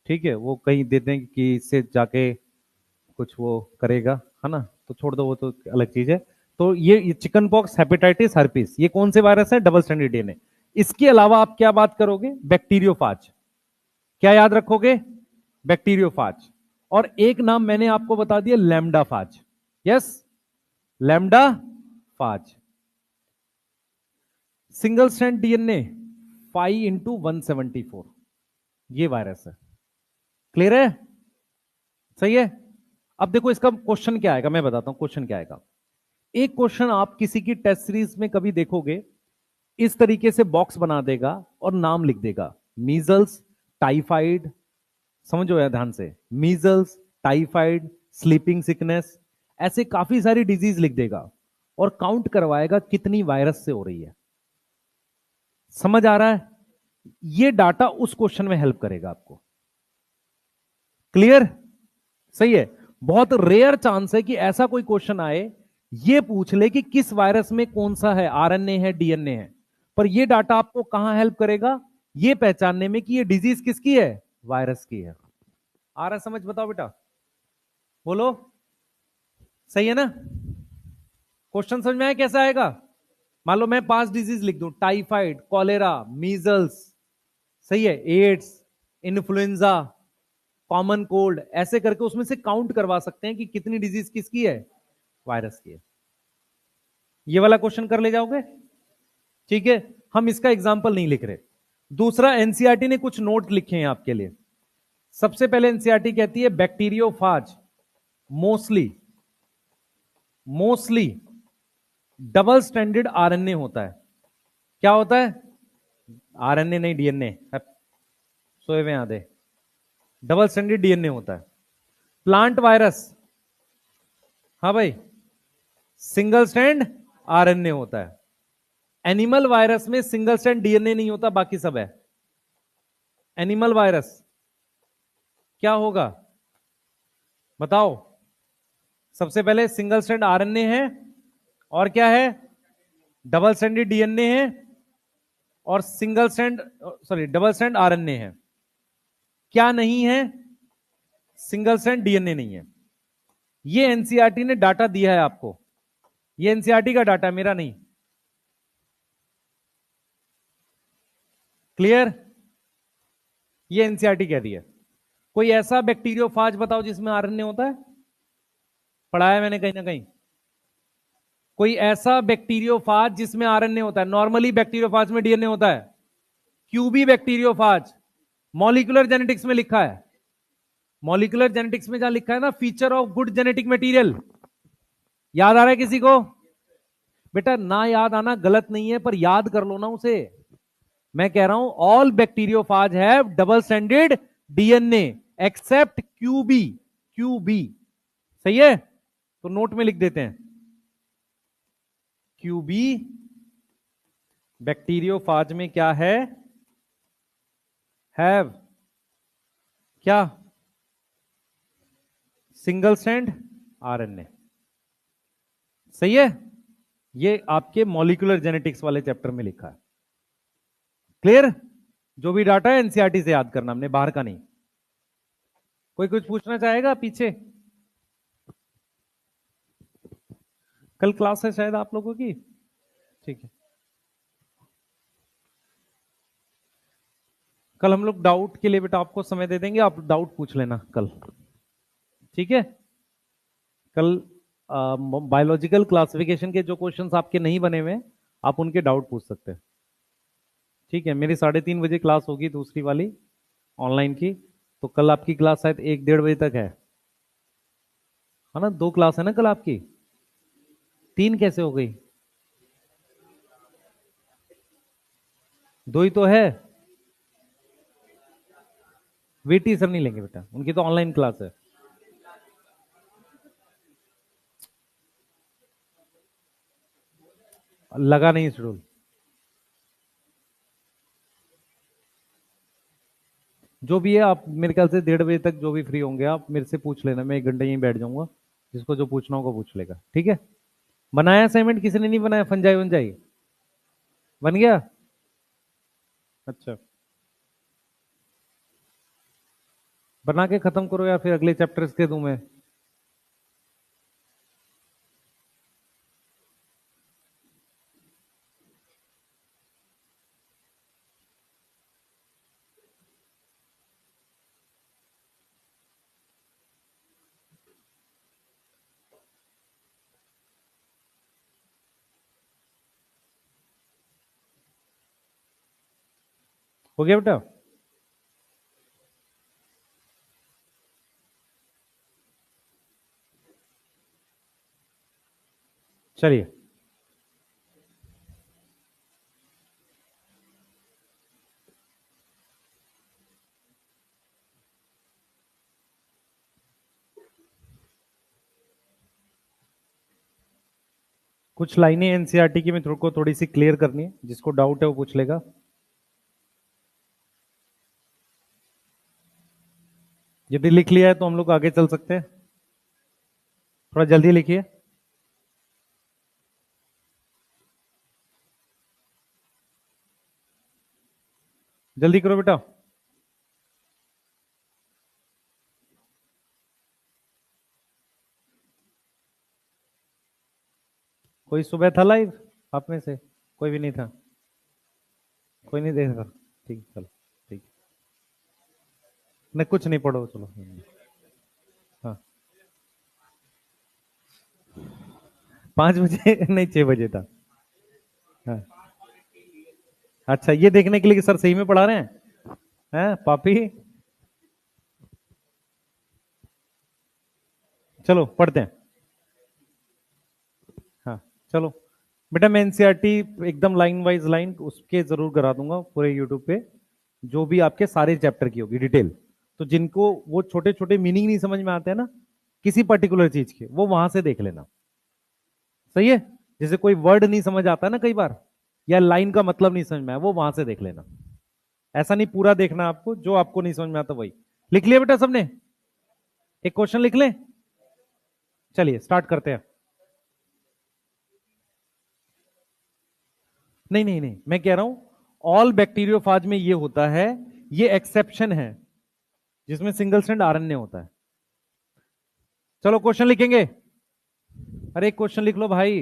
ठीक है, वो कहीं देते हैं कि इससे जाके कुछ वो करेगा, है ना, तो छोड़ दो, वो तो अलग चीज है। तो ये चिकन पॉक्स, हेपेटाइटिस, हर्पिस, ये कौन से वायरस है? Double standard DNA। इसके अलावा आप क्या बात करोगे? बैक्टीरियोफाज। क्या याद रखोगे? बैक्टीरियोफाज। और एक नाम मैंने आपको बता दिया, lambda phage, yes, lambda phage. Single strand DNA 5x174, ये वायरस है, क्लियर है, सही है। अब देखो इसका क्वेश्चन क्या आएगा, मैं बताता हूं क्वेश्चन क्या आएगा। एक क्वेश्चन आप किसी की टेस्ट सीरीज में कभी देखोगे, इस तरीके से बॉक्स बना देगा और नाम लिख देगा, मीजल्स, टाइफाइड, समझो यार ध्यान से, मीजल्स, टाइफाइड, स्लीपिंग सिकनेस, ऐसे काफी सारी डिजीज लिख देगा और काउंट करवाएगा कितनी वायरस से हो रही है। समझ आ रहा है? ये डाटा उस क्वेश्चन में हेल्प करेगा आपको, क्लियर, सही है। बहुत रेयर चांस है कि ऐसा कोई क्वेश्चन आए ये पूछ ले कि किस वायरस में कौन सा है, RNA है, DNA है, पर ये डाटा आपको कहां हेल्प करेगा? ये पहचानने में कि ये डिजीज किसकी है, वायरस की है। आ रहा समझ? बताओ बेटा, बोलो, सही है ना? क्वेश्चन समझ में आया कैसा आएगा? मान लो मैं 5 डिजीज लिख दूं, टाइफाइड, कॉलेरा, मीजल्स, सही है, एड्स, इन्फ्लुएंजा, कॉमन कोल्ड, ऐसे करके उसमें से काउंट करवा सकते हैं कि कितनी डिजीज किसकी है, वायरस की है। ये वाला क्वेश्चन कर ले जाओगे, ठीक है। हम इसका एग्जाम्पल नहीं लिख रहे। दूसरा, एनसीईआरटी ने कुछ नोट लिखे हैं आपके लिए। सबसे पहले एनसीईआरटी कहती है bacteriophage mostly double standard RNA होता है। क्या होता है? RNA नहीं, DNA, सोए हुए आधे, डबल स्टैंडर्ड DNA होता है। प्लांट वायरस, हाँ भाई, सिंगल स्टैंड RNA होता है। एनिमल वायरस में सिंगल स्टैंड DNA नहीं होता, बाकी सब है। एनिमल वायरस क्या होगा बताओ? सबसे पहले सिंगल स्टैंड RNA है, और क्या है? डबल स्टैंडर्ड DNA है, और डबल स्टैंड RNA है। क्या नहीं है? सिंगल स्टैंड DNA नहीं है। ये एनसीईआरटी ने डाटा दिया है आपको, ये एनसीईआरटी का डाटा, मेरा नहीं, क्लियर। ये एनसीईआरटी कह रही है। कोई ऐसा बैक्टीरियोफाज बताओ जिसमें RNA होता है, पढ़ाया मैंने कहीं ना कहीं। कोई ऐसा बैक्टीरियोफाज जिसमें RNA होता है? नॉर्मली बैक्टीरियोफाज में DNA होता है। क्यूबी बैक्टीरियोफाज, मॉलिक्यूलर जेनेटिक्स में लिखा है, मॉलिक्यूलर जेनेटिक्स में जहां लिखा है ना, feature of good genetic material, याद आ रहा है किसी को? बेटा ना याद आना गलत नहीं है, पर याद कर लो ना उसे। मैं कह रहा हूं all bacteriophage have double stranded DNA except QB. QB सही है, तो नोट में लिख देते हैं क्यूबी बैक्टीरियोफाज में क्या है, हैव क्या, सिंगल स्ट्रैंड आरएनए। सही है, ये आपके मॉलिक्यूलर जेनेटिक्स वाले चैप्टर में लिखा है। क्लियर? जो भी डाटा है एनसीईआरटी से याद करना, हमने बाहर का नहीं। कोई कुछ पूछना चाहेगा पीछे? कल क्लास है शायद आप लोगों की, ठीक है। कल हम लोग डाउट के लिए बेटा आपको समय दे देंगे, आप डाउट पूछ लेना कल, ठीक है। कल बायोलॉजिकल क्लासिफिकेशन के जो क्वेश्चंस आपके नहीं बने हुए आप उनके डाउट पूछ सकते हैं, ठीक है। मेरी 3:30 बजे क्लास होगी दूसरी वाली ऑनलाइन की, तो कल आपकी क्लास शायद 1-1:30 बजे तक है ना? 2 क्लास है ना कल आपकी? 3 कैसे हो गई? 2 ही तो है। वीटी सर नहीं लेंगे बेटा, उनकी तो ऑनलाइन क्लास है। लगा नहीं शेड्यूल। जो भी है आप मेरे ख्याल से 1:30 बजे तक जो भी फ्री होंगे आप मेरे से पूछ लेना, मैं 1 घंटे यहीं बैठ जाऊंगा, जिसको जो पूछना होगा पूछ लेगा, ठीक है। बनाया असाइनमेंट किसी ने नहीं बनाया? फंजाई वंजाई बन गया? अच्छा, बना के खत्म करो या फिर अगले चैप्टर्स के दूं मैं? हो गया बेटा? चलिए, कुछ लाइनें एनसीईआरटी की मैं को थोड़ी सी क्लियर करनी है, जिसको डाउट है वो पूछ लेगा। यदि लिख लिया है तो हम लोग आगे चल सकते हैं, थोड़ा जल्दी लिखिए। जल्दी करो बेटा। कोई सुबह था लाइव आप में से? कोई भी नहीं था? कोई नहीं देखा? ठीक, चलो ठीक। नहीं कुछ नहीं, पढ़ो चलो। हाँ, 5 बजे नहीं 6 बजे था। हाँ, अच्छा, ये देखने के लिए कि सर सही में पढ़ा रहे हैं पापी। चलो पढ़ते हैं। हाँ, चलो बेटा, मैं एनसीईआरटी एकदम लाइन वाइज लाइन उसके जरूर करा दूंगा पूरे यूट्यूब पे, जो भी आपके सारे चैप्टर की होगी डिटेल। तो जिनको वो छोटे छोटे मीनिंग नहीं समझ में आते हैं ना किसी पर्टिकुलर चीज के, वो वहां से देख लेना। सही है? जैसे कोई वर्ड नहीं समझ आता ना कई बार, या लाइन का मतलब नहीं समझ में आया, वो वहां से देख लेना। ऐसा नहीं पूरा देखना आपको, जो आपको नहीं समझ में आता वही। लिख लिया बेटा सबने? एक क्वेश्चन लिख लें, चलिए स्टार्ट करते हैं। नहीं नहीं नहीं, मैं कह रहा हूं ऑल बैक्टीरियोफाज में ये होता है, ये एक्सेप्शन है जिसमें सिंगल स्ट्रैंड आरएनए होता है। चलो क्वेश्चन लिखेंगे। अरे एक क्वेश्चन लिख लो भाई,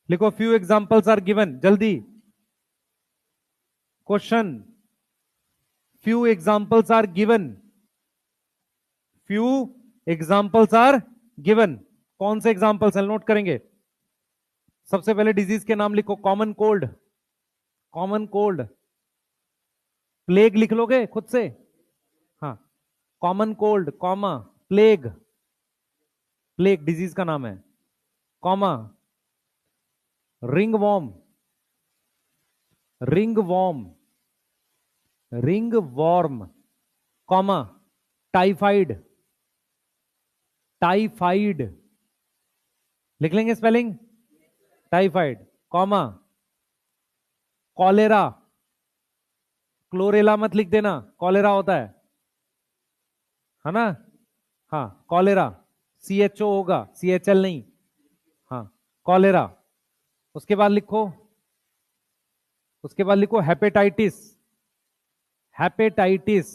लिखो फ्यू एग्जांपल्स आर गिवन, जल्दी question. Few examples are given, few examples are given. कौन से एग्जांपल्स हैं नोट करेंगे? सबसे पहले डिजीज के नाम लिखो, common cold, common cold. Plague लिख लोगे खुद से? हाँ, common cold comma plague, plague disease का नाम है, comma ringworm, ringworm, ringworm, comma, typhoid, typhoid, लिख लेंगे spelling, typhoid, comma, cholera, chlorella मत लिख देना, कॉलेरा होता है ना, हाँ कॉलेरा, CHO होगा, CHL नहीं, हाँ कॉलेरा। उसके बाद लिखो, उसके बाद लिखो हेपेटाइटिस, हेपेटाइटिस,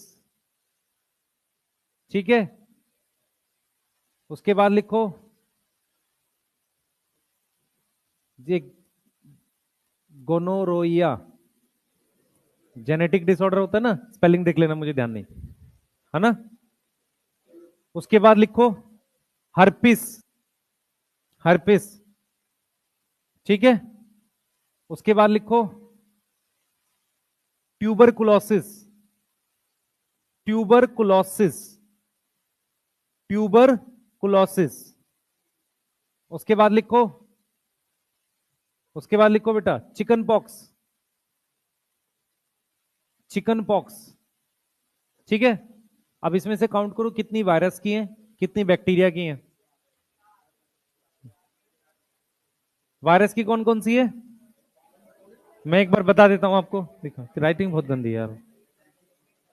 ठीक है। उसके बाद लिखो ये गोनोरोइया, जेनेटिक डिसऑर्डर होता है ना, स्पेलिंग देख लेना, मुझे ध्यान नहीं है ना। उसके बाद लिखो हर्पिस, हर्पिस, ठीक है। उसके बाद लिखो ट्यूबरकुलोसिस, ट्यूबरकुलोसिस, ट्यूबरकुलोसिस। उसके बाद लिखो, उसके बाद लिखो बेटा चिकन पॉक्स, चिकन पॉक्स, ठीक है। अब इसमें से काउंट करो कितनी वायरस की हैं, कितनी बैक्टीरिया की हैं। वायरस की कौन कौन सी है, मैं एक बार बता देता हूं आपको, देखो राइटिंग बहुत गंदी है यार,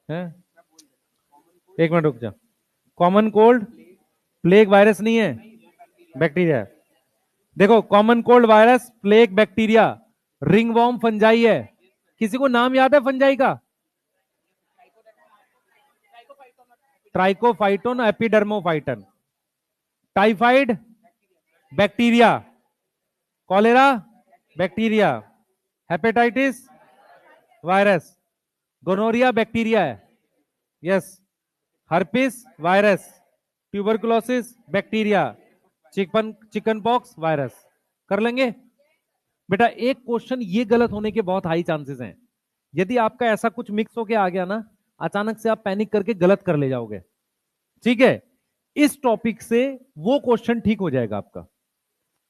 है। एक मिनट रुक जा, कॉमन कोल्ड, प्लेग वायरस नहीं है, बैक्टीरिया है। देखो common cold virus, plague bacteria, ringworm fungi है। किसी को नाम याद है फंजाई का? Trichophyton, epidermophyton, typhoid bacteria, cholera bacteria, hepatitis virus, gonorrhoea bacteria है, yes, herpes virus, tuberculosis bacteria, chicken pox virus. कर लेंगे बेटा। एक क्वेश्चन ये गलत होने के बहुत हाई चांसेस हैं, यदि आपका ऐसा कुछ मिक्स होके आ गया ना, अचानक से आप पैनिक करके गलत कर ले जाओगे, ठीक है। इस टॉपिक से वो क्वेश्चन ठीक हो जाएगा आपका।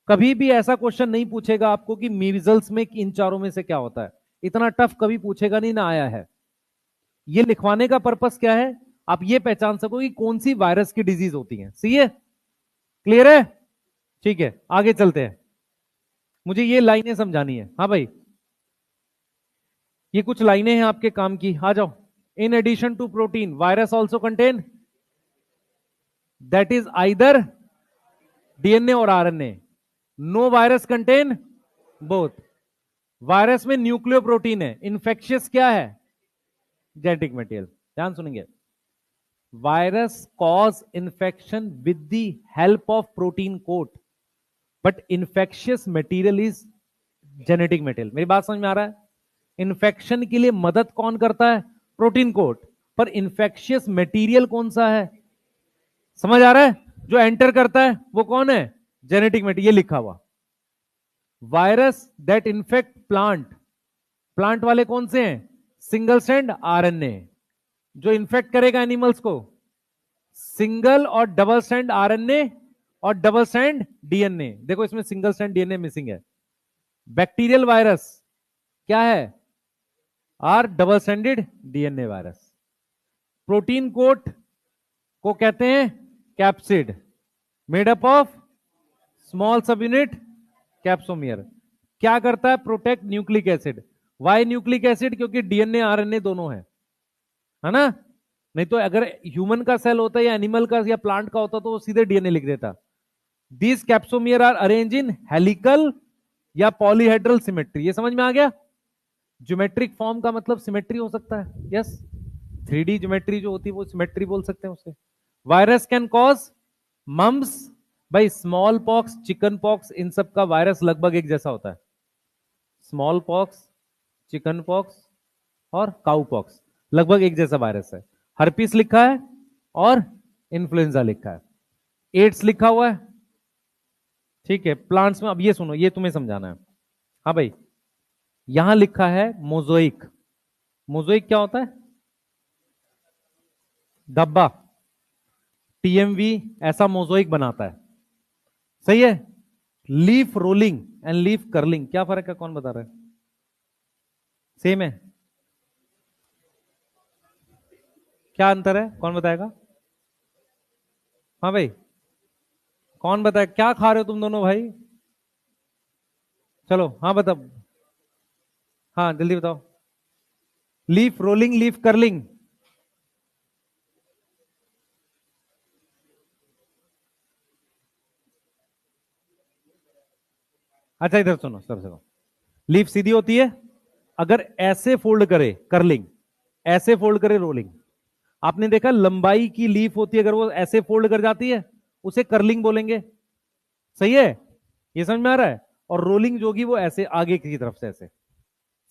कभी भी ऐसा क्वेश्चन नहीं पूछेगा आपको कि मीजल्स में इन चारों में से क्या होता है, इतना टफ कभी पूछेगा नहीं ना आया है। ये लिखवाने का पर्पस क्या है, आप ये पहचान सको कि कौन सी वायरस की डिजीज होती है। सही है, क्लियर है, ठीक है। आगे चलते हैं, मुझे ये लाइनें समझानी है। हाँ भाई, ये कुछ लाइनें हैं आपके काम की, आ जाओ। In addition to protein, virus also contain, that is either DNA और RNA, no virus contain both. Virus में न्यूक्लियो प्रोटीन है, इन्फेक्शियस क्या है, जेनेटिक मटेरियल। ध्यान सुनेंगे, virus cause infection with the help of protein coat, but infectious material is genetic material. मेरी बात समझ में आ रहा है? इन्फेक्शन के लिए मदद कौन करता है, प्रोटीन कोट, पर इन्फेक्शियस मटेरियल कौन सा है, समझ आ रहा है? जो एंटर करता है वो कौन है, जेनेटिक मटेरियल। ये लिखा हुआ virus that infect plant, plant वाले कौन से हैं, सिंगल स्ट्रैंड RNA। जो इन्फेक्ट करेगा एनिमल्स को, सिंगल और डबल स्ट्रैंड RNA और डबल स्ट्रैंड DNA। देखो इसमें सिंगल स्ट्रैंड DNA मिसिंग है। बैक्टीरियल वायरस क्या है, are double stranded DNA virus. Protein coat को कहते हैं capsid, made up of small subunit capsomere. क्या करता है, protect nucleic acid. Why nucleic acid, क्योंकि DNA RNA दोनों है ना। नहीं तो अगर ह्यूमन का सेल होता या एनिमल का या प्लांट का होता तो वो सीधे DNA लिख देता। This capsomere are arrange in helical या पॉलीहेड्रल सिमेट्री। ये समझ में आ गया? ज्योमेट्रिक फॉर्म का मतलब सिमेट्री हो सकता है, यस। 3D ज्योमेट्री जो होती है वो सिमेट्री बोल सकते हैं उसे। वायरस कैन कॉज मम्स, भाई स्मॉल पॉक्स, चिकन पॉक्स, इन सब का वायरस लगभग एक जैसा होता है। स्मॉल पॉक्स, चिकन पॉक्स और काउ पॉक्स लगभग एक जैसा वायरस है। हर्पिस लिखा है और इन्फ्लुएंजा लिखा है, एड्स लिखा हुआ है, ठीक है। प्लांट्स में अब ये सुनो, ये तुम्हें समझाना है। हाँ भाई, यहां लिखा है मोज़ोइक। मोज़ोइक क्या होता है, धब्बा। TMV ऐसा मोज़ोइक बनाता है, सही है। Leaf rolling and leaf curling, क्या फर्क है, कौन बता रहा है? सेम है? क्या अंतर है, कौन बताएगा? हाँ भाई, कौन बताए, क्या खा रहे हो तुम दोनों भाई? चलो हाँ बताओ, हाँ जल्दी बताओ। Leaf rolling, leaf curling. अच्छा इधर सुनो, सर सुनो। लीफ सीधी होती है, अगर ऐसे फोल्ड करे कर्लिंग, ऐसे फोल्ड करे रोलिंग। आपने देखा लंबाई की लीफ होती है, अगर वो ऐसे फोल्ड कर जाती है उसे कर्लिंग बोलेंगे। सही है, ये समझ में आ रहा है? और रोलिंग जो होगी वो ऐसे आगे की तरफ से ऐसे।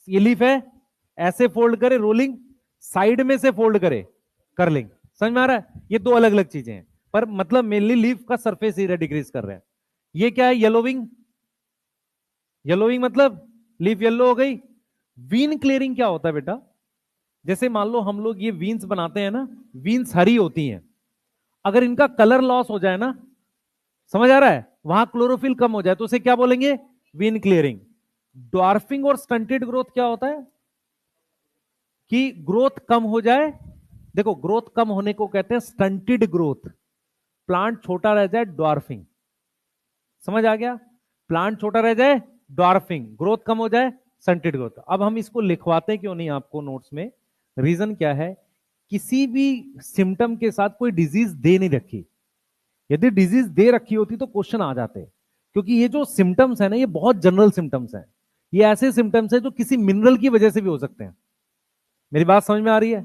ये लीफ है, ऐसे फोल्ड करे रोलिंग, साइड में से फोल्ड करे कर्लिंग। समझ में आ रहा है? ये दो अलग अलग चीजें हैं, पर मतलब मेनली लीफ का सरफेस एरिया डिक्रीज कर रहे हैं। ये क्या है, येलोविंग। येलोइंग मतलब लीफ येलो हो गई। वीन क्लियरिंग क्या होता है बेटा? जैसे मान लो हम लोग ये वीन्स बनाते हैं ना, वीन्स हरी होती हैं, अगर इनका कलर लॉस हो जाए ना, समझ आ रहा है, वहां क्लोरोफिल कम हो जाए तो उसे क्या बोलेंगे? Vein clearing. ड्वार्फिंग और स्टंटेड ग्रोथ क्या होता है? कि ग्रोथ कम हो जाए। देखो ग्रोथ कम होने को कहते हैं स्टंटेड ग्रोथ। प्लांट छोटा रह जाए, ड्वार्फिंग। समझ आ गया? प्लांट छोटा रह जाए ड्वार्फिंग, ग्रोथ कम हो जाए स्टंटेड ग्रोथ। अब हम इसको लिखवाते क्यों नहीं आपको नोट्स में? रीजन क्या है? किसी भी सिम्टम के साथ कोई डिजीज दे नहीं रखी। यदि डिजीज दे रखी होती तो क्वेश्चन आ जाते, क्योंकि ये जो सिम्टम्स है ना, ये बहुत जनरल सिम्टम्स हैं। ये ऐसे सिम्टम्स हैं जो किसी मिनरल की वजह से भी हो सकते हैं। मेरी बात समझ में आ रही है?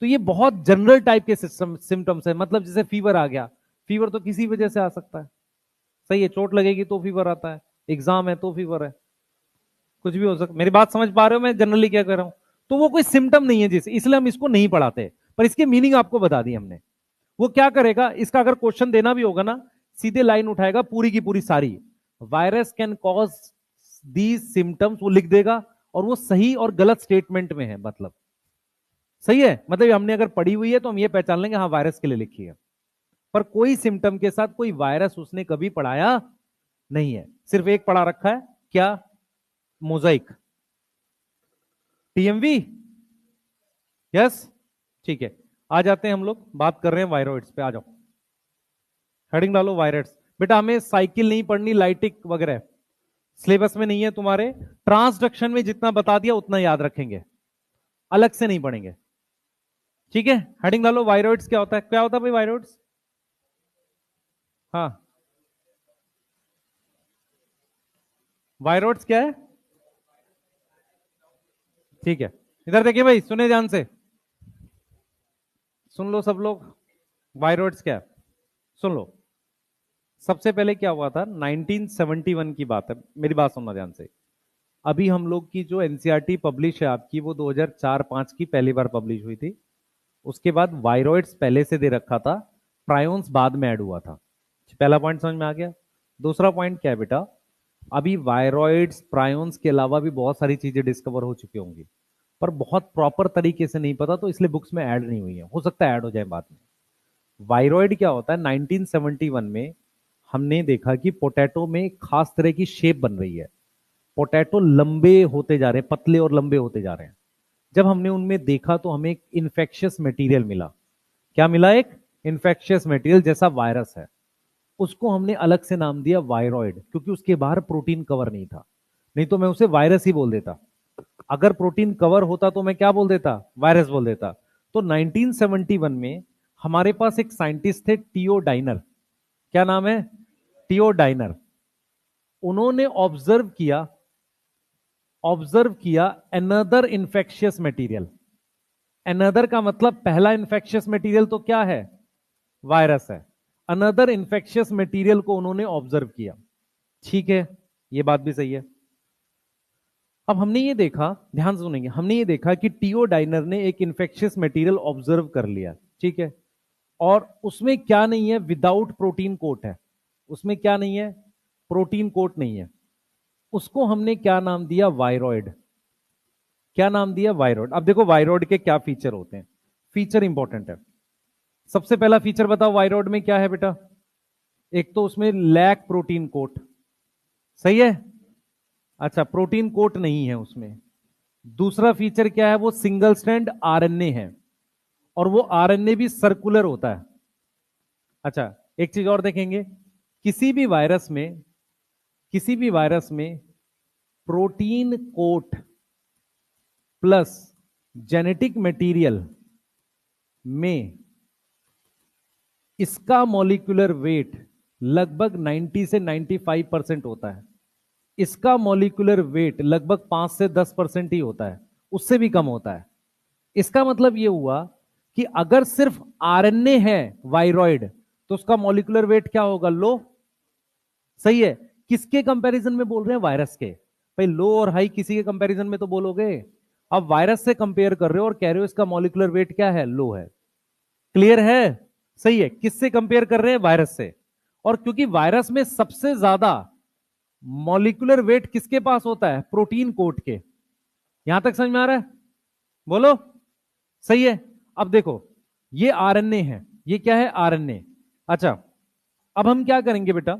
तो ये बहुत जनरल टाइप के सिम्टम्स है। मतलब जैसे फीवर आ गया, फीवर तो किसी वजह से आ सकता है। सही है, चोट लगेगी तो फीवर आता है, एग्जाम है तो फीवर है, कुछ भी हो सकता। मेरी बात समझ पा रहे हो मैं जनरली क्या कर रहा हूं? तो वो कोई सिम्टम नहीं है जिसे, इसलिए हम इसको नहीं पढ़ाते, पर इसकी मीनिंग आपको बता दी हमने। वो क्या करेगा, इसका अगर क्वेश्चन देना भी होगा ना, सीधे लाइन उठाएगा पूरी की पूरी सारी, virus can cause these symptoms, वो लिख देगा। और वो सही और गलत स्टेटमेंट में है, मतलब सही है, मतलब हमने अगर पढ़ी हुई है तो हम ये पहचान लेंगे हाँ वायरस के लिए लिखी है। पर कोई सिम्टम के साथ कोई वायरस उसने कभी पढ़ाया नहीं है, सिर्फ एक पढ़ा रखा है, क्या? Mosaic, TMV. यस, ठीक है। आ जाते हैं, हम लोग बात कर रहे हैं वायरॉइड्स पे, आ जाओ। हेडिंग डालो वायरस। बेटा हमें साइकिल नहीं पढ़नी, लाइटिक वगैरह सिलेबस में नहीं है तुम्हारे। ट्रांसडक्शन में जितना बता दिया उतना याद रखेंगे, अलग से नहीं पढ़ेंगे, ठीक है? हेडिंग डालो वायरॉइड्स क्या होता है, क्या होता है भाई वायरॉइड्स? हाँ, वायरॉइड्स क्या है? ठीक है, इधर देखिए भाई, सुने ध्यान से, सुन लो सब लोग। वायरॉइड्स क्या है, सुन लो। सबसे पहले क्या हुआ था, 1971 की बात है, मेरी बात सुनना ध्यान से। अभी हम लोग की जो एनसीईआरटी पब्लिश है आपकी, वो 2004-5 की पहली बार पब्लिश हुई थी। उसके बाद वायरॉइड्स पहले से दे रखा था, प्रायोन्स बाद में ऐड हुआ था। पहला पॉइंट समझ में आ गया? दूसरा पॉइंट क्या है बेटा, अभी वायरॉइड्स प्रायोन्स के अलावा भी बहुत सारी चीजें डिस्कवर हो चुकी होंगी, पर बहुत प्रॉपर तरीके से नहीं पता, तो इसलिए बुक्स में ऐड नहीं हुई है, हो सकता है ऐड हो जाए बाद में। वायरॉइड क्या होता है, 1971 में हमने देखा कि पोटैटो में खास तरह की शेप बन रही है। पोटैटो लंबे होते जा रहे हैं, पतले और लंबे होते जा रहे हैं। जब हमने उनमें देखा तो हमें एक इन्फेक्शियस मटेरियल मिला। क्या मिला? एक इन्फेक्शियस मटेरियल जैसा वायरस है। उसको हमने अलग से नाम दिया वायरॉइड, क्योंकि उसके बाहर प्रोटीन कवर नहीं था। नहीं तो मैं उसे वायरस ही बोल देता। अगर प्रोटीन कवर होता तो मैं क्या बोल देता? वायरस बोल देता। तो 1971 में हमारे पास एक साइंटिस्ट थे, टीओ डाइनर। क्या नाम है? T O Diener. उन्होंने ऑब्जर्व किया अनदर इन्फेक्शियस मटेरियल। अनदर का मतलब पहला इन्फेक्शियस मटेरियल तो क्या है? वायरस है। अनदर इन्फेक्शियस मटेरियल को उन्होंने ऑब्जर्व किया। ठीक है, ये बात भी सही है। अब हमने ये देखा, ध्यान से सुनेंगे, हमने ये देखा कि टीओ डाइनर ने एक इन्फेक्शियस मटेरियल ऑब्जर्व कर लिया, ठीक है, और उसमें क्या नहीं है? विदाउट प्रोटीन कोट है। उसमें क्या नहीं है? प्रोटीन कोट नहीं है। उसको हमने क्या नाम दिया? वायरॉइड। क्या नाम दिया? वायरॉइड। अब देखो वायरॉइड के क्या फीचर होते हैं, फीचर इंपॉर्टेंट है। सबसे पहला फीचर बताओ वायरॉइड में क्या है बेटा? एक तो उसमें लैक प्रोटीन कोट, सही है। अच्छा, प्रोटीन कोट नहीं है उसमें। दूसरा फीचर क्या है, वो सिंगल स्ट्रैंड आरएनए है, और वो आरएनए भी सर्कुलर होता है। अच्छा, एक चीज और देखेंगे, किसी भी वायरस में, किसी भी वायरस में protein coat plus genetic material में इसका मॉलिक्यूलर वेट लगभग 90 से 95% होता है। इसका मॉलिक्यूलर वेट लगभग 5 से 10% ही होता है, उससे भी कम होता है। इसका मतलब यह हुआ कि अगर सिर्फ आरएनए है वायरॉइड, तो उसका मॉलिक्यूलर वेट क्या होगा, लो। सही है। किसके कंपैरिजन में बोल रहे हैं, वायरस के। भाई लो और हाई किसी के कंपैरिजन में तो बोलोगे, अब वायरस से कंपेयर कर रहे हो और कह रहे हो इसका मॉलिक्यूलर वेट क्या है, लो है। क्लियर है। सही है। किससे कंपेयर कर रहे हैं, वायरस से। और क्योंकि वायरस में सबसे ज्यादा मॉलिक्यूलर वेट किसके पास होता है, प्रोटीन कोट के। यहां तक समझ में आ रहा है, बोलो। सही है। अब देखो, ये आरएनए है, ये क्या है, आरएनए। अच्छा, अब हम क्या करेंगे बेटा,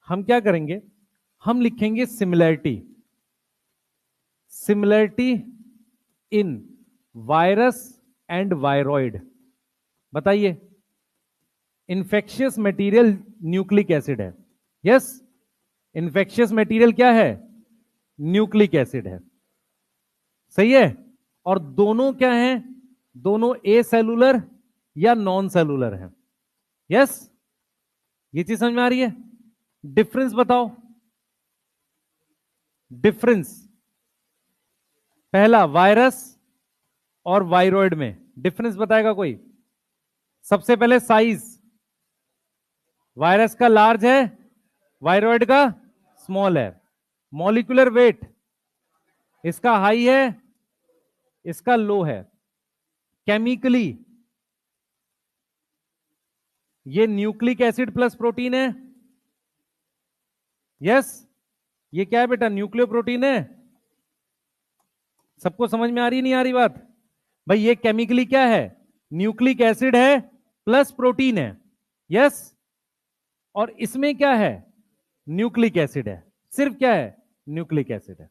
हम क्या करेंगे, हम लिखेंगे similarity, similarity in virus and viroid. बताइए, इन्फेक्शियस मटेरियल न्यूक्लिक एसिड है। यस, इन्फेक्शियस मटेरियल क्या है, न्यूक्लिक एसिड है। सही है। और दोनों क्या हैं, दोनों ए सेलुलर या नॉन सेलुलर हैं। यस, ये चीज समझ में आ रही है। डिफरेंस बताओ, डिफरेंस पहला वायरस और वायरॉइड में डिफरेंस बताएगा कोई। सबसे पहले साइज, वायरस का लार्ज है, वायरॉइड का स्मॉल है। मॉलिक्यूलर वेट, इसका हाई है, इसका लो है। केमिकली ये न्यूक्लिक एसिड प्लस प्रोटीन है। यस, ये क्या है बेटा, न्यूक्लियो प्रोटीन है। सबको समझ में आ रही नहीं आ रही बात। भाई ये केमिकली क्या है, न्यूक्लिक एसिड है प्लस प्रोटीन है। यस, और इसमें क्या है, न्यूक्लिक एसिड है। सिर्फ क्या है, न्यूक्लिक एसिड है।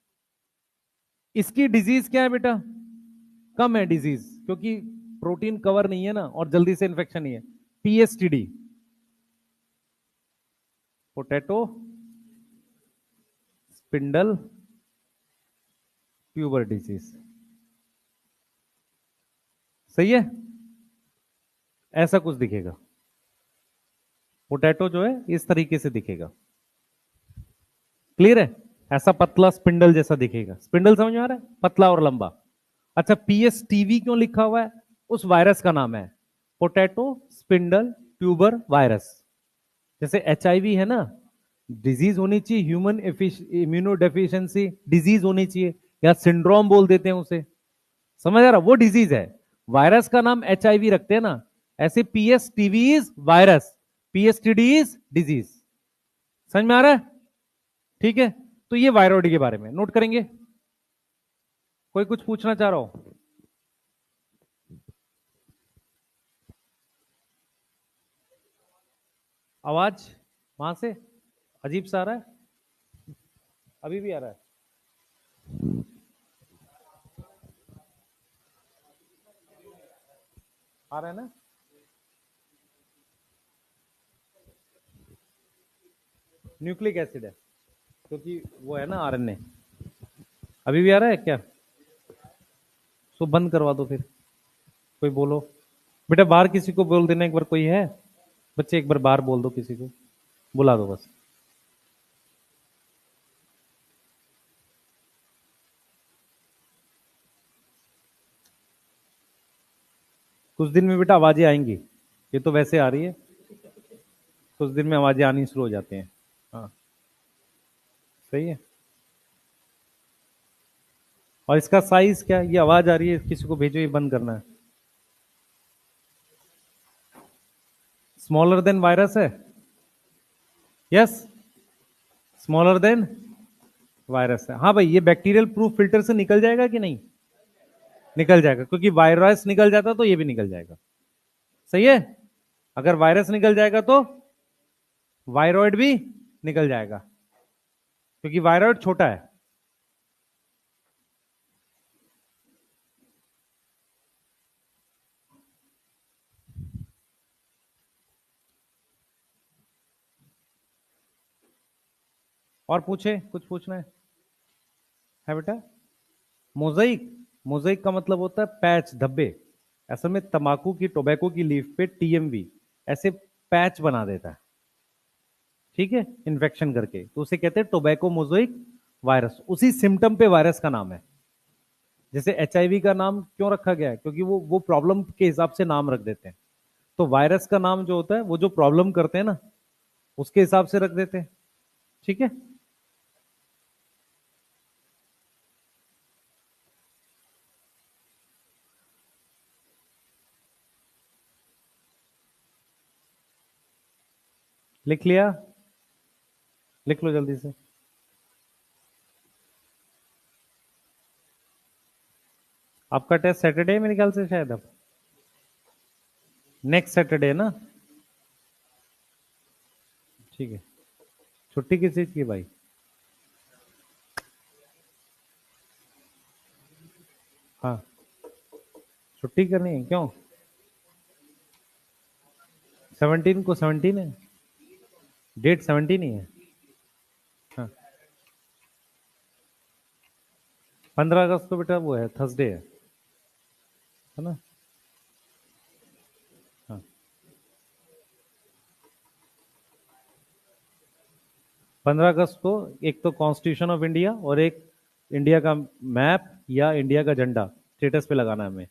इसकी डिजीज क्या है बेटा, कम है डिजीज, क्योंकि प्रोटीन कवर नहीं है ना, और जल्दी से इंफेक्शन नहीं है। पीएसटीडी, पोटैटो स्पिंडल ट्यूबर डिजीज। सही है। ऐसा कुछ दिखेगा, पोटैटो जो है इस तरीके से दिखेगा। क्लियर है। ऐसा पतला स्पिंडल जैसा दिखेगा। स्पिंडल समझ में आ रहा है, पतला और लंबा। अच्छा, पीएसटीवी क्यों लिखा हुआ है, उस वायरस का नाम है, पोटैटो स्पिंडल ट्यूबर वायरस। जैसे एचआईवी है ना, डिजीज होनी चाहिए, ह्यूमन इम्यूनो डेफिशिएंसी डिजीज होनी चाहिए, या सिंड्रोम बोल देते हैं उसे। समझ आ रहा, वो डिजीज है। वायरस का नाम एचआईवी रखते हैं ना, ऐसे पीएसटीवी इज वायरस, पीएसटीडी इज डिजीज। समझ में आ रहा है। ठीक है, तो ये वायरॉइड के बारे में नोट करेंगे। कोई कुछ पूछना चाह रहा हो, आवाज वहां से अजीब सा आ रहा है, अभी भी आ रहा है। आ रहा है ना, न्यूक्लिक एसिड है, क्योंकि वो है ना आरएनए। अभी भी आ रहा है क्या, सो बंद करवा दो फिर। कोई बोलो बेटा, बाहर किसी को बोल देना एक बार, कोई है बच्चे, एक बार बाहर बोल दो, किसी को बुला दो बस। कुछ दिन में बेटा आवाजें आएंगी, ये तो वैसे आ रही है, कुछ दिन में आवाजें आनी शुरू हो जाती हैं। हाँ, सही है। और इसका साइज क्या, ये आवाज आ रही है, किसी को भेजो, ये बंद करना है। स्मॉलर देन वायरस है। यस, स्मॉलर देन वायरस है। हाँ भाई, ये बैक्टीरियल प्रूफ फिल्टर से निकल जाएगा कि नहीं, निकल जाएगा, क्योंकि वायरस निकल जाता तो ये भी निकल जाएगा। सही है। अगर वायरस निकल जाएगा तो वायरॉइड भी निकल जाएगा। क्योंकि वायरॉइड छोटा है। और पूछे, कुछ पूछना है बेटा? मोजाइक, मोजाइक का मतलब होता है पैच, धब्बे। असल में तंबाकू की, टोबैको की लीफ पे टीएमवी ऐसे पैच बना देता है, ठीक है, इन्फेक्शन करके, तो उसे कहते हैं टोबैको मोजाइक वायरस। उसी सिम्टम पे वायरस का नाम है। जैसे एचआईवी का नाम क्यों रखा गया है? क्योंकि वो प्रॉब्लम के हिसाब से नाम रख देते हैं। तो वायरस का नाम जो होता है वो जो प्रॉब्लम करते हैं ना, उसके हिसाब से रख देते हैं, ठीक है। लिख लिया? लिख लो जल्दी से। आपका टेस्ट सैटरडे मेरे ख्याल से, शायद अब नेक्स्ट सैटरडे ना? ठीक है। छुट्टी किस चीज की भाई? हाँ, छुट्टी करनी है, क्यों? 17 को 17 है, डेट 17 ही है। हाँ, 15 अगस्त को बेटा वो है, थर्सडे है ना? हाँ, 15 अगस्त को एक तो कॉन्स्टिट्यूशन ऑफ इंडिया और एक इंडिया का मैप या इंडिया का झंडा स्टेटस पे लगाना है हमें।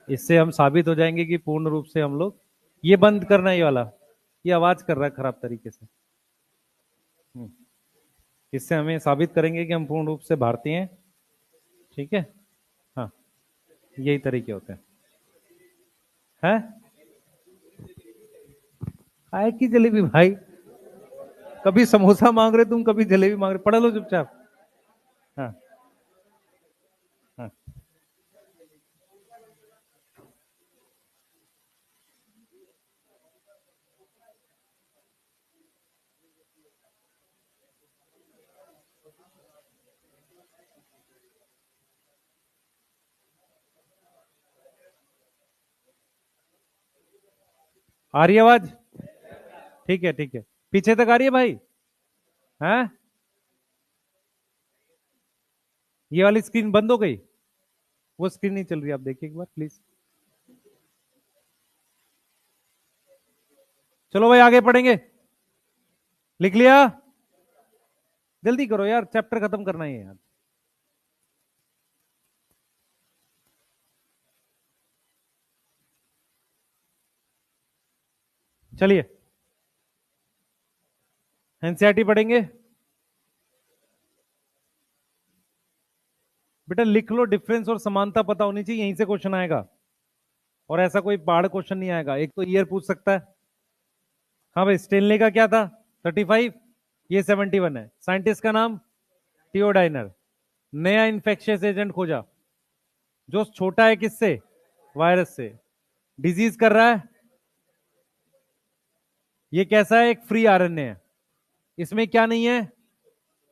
इससे हम साबित हो जाएंगे कि पूर्ण रूप से हम लोग, ये बंद करना है ये वाला, ये आवाज कर रहा है खराब तरीके से। हम्म, इससे हमें साबित करेंगे कि हम पूर्ण रूप से भारतीय हैं, ठीक है। हाँ, यही तरीके होते हैं। आए की जलेबी भाई? कभी समोसा मांग रहे तुम, कभी जलेबी मांग रहे, पढ़ लो चुपचाप। हाँ, हाँ। आ रही है आवाज? ठीक है, ठीक है। पीछे तक आ रही है भाई? हैं? ये वाली स्क्रीन बंद हो गई? वो स्क्रीन नहीं चल रही, आप देखिए एक बार प्लीज। चलो भाई आगे पढ़ेंगे। लिख लिया? जल्दी करो यार, चैप्टर खत्म करना ही है यार। चलिए, एनसीईआरटी पढ़ेंगे। बेटा लिख लो, डिफरेंस और समानता पता होनी चाहिए, यहीं से क्वेश्चन आएगा। और ऐसा कोई पहाड़ क्वेश्चन नहीं आएगा। एक तो ईयर पूछ सकता है। हाँ भाई, स्टेनले का क्या था? 35। ये 71 है। साइंटिस्ट का नाम? थियोडाइनर। नया इन्फेक्शियस एजेंट खोजा जो छोटा है किससे? वायरस से। डिजीज कर रहा है। ये कैसा है? एक फ्री आरएनए है। इसमें क्या नहीं है?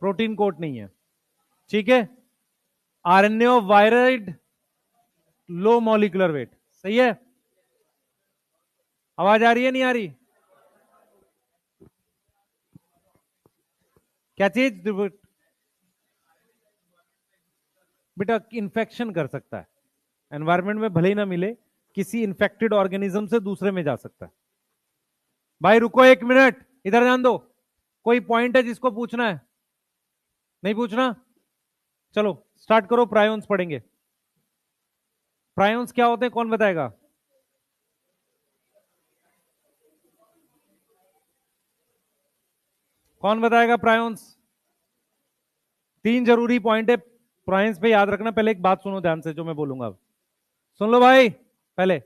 प्रोटीन कोट नहीं है, ठीक है। RNA of virus, low molecular weight, सही है। आवाज आ रही है, नहीं आ रही? क्या चीज? बेटा इन्फेक्शन कर सकता है, एनवायरमेंट में भले ही ना मिले, किसी इन्फेक्टेड ऑर्गेनिज्म से दूसरे में जा सकता है। भाई रुको 1 मिनट, इधर जान दो। कोई पॉइंट है जिसको पूछना है? नहीं पूछना? चलो स्टार्ट करो, प्रायोन्स पढ़ेंगे। प्रायोन्स क्या होते हैं, कौन बताएगा? कौन बताएगा प्रायोन्स? 3 जरूरी पॉइंट है प्रायोन्स पे, याद रखना। पहले एक बात सुनो ध्यान से जो मैं बोलूंगा अब। सुन लो भाई। पहले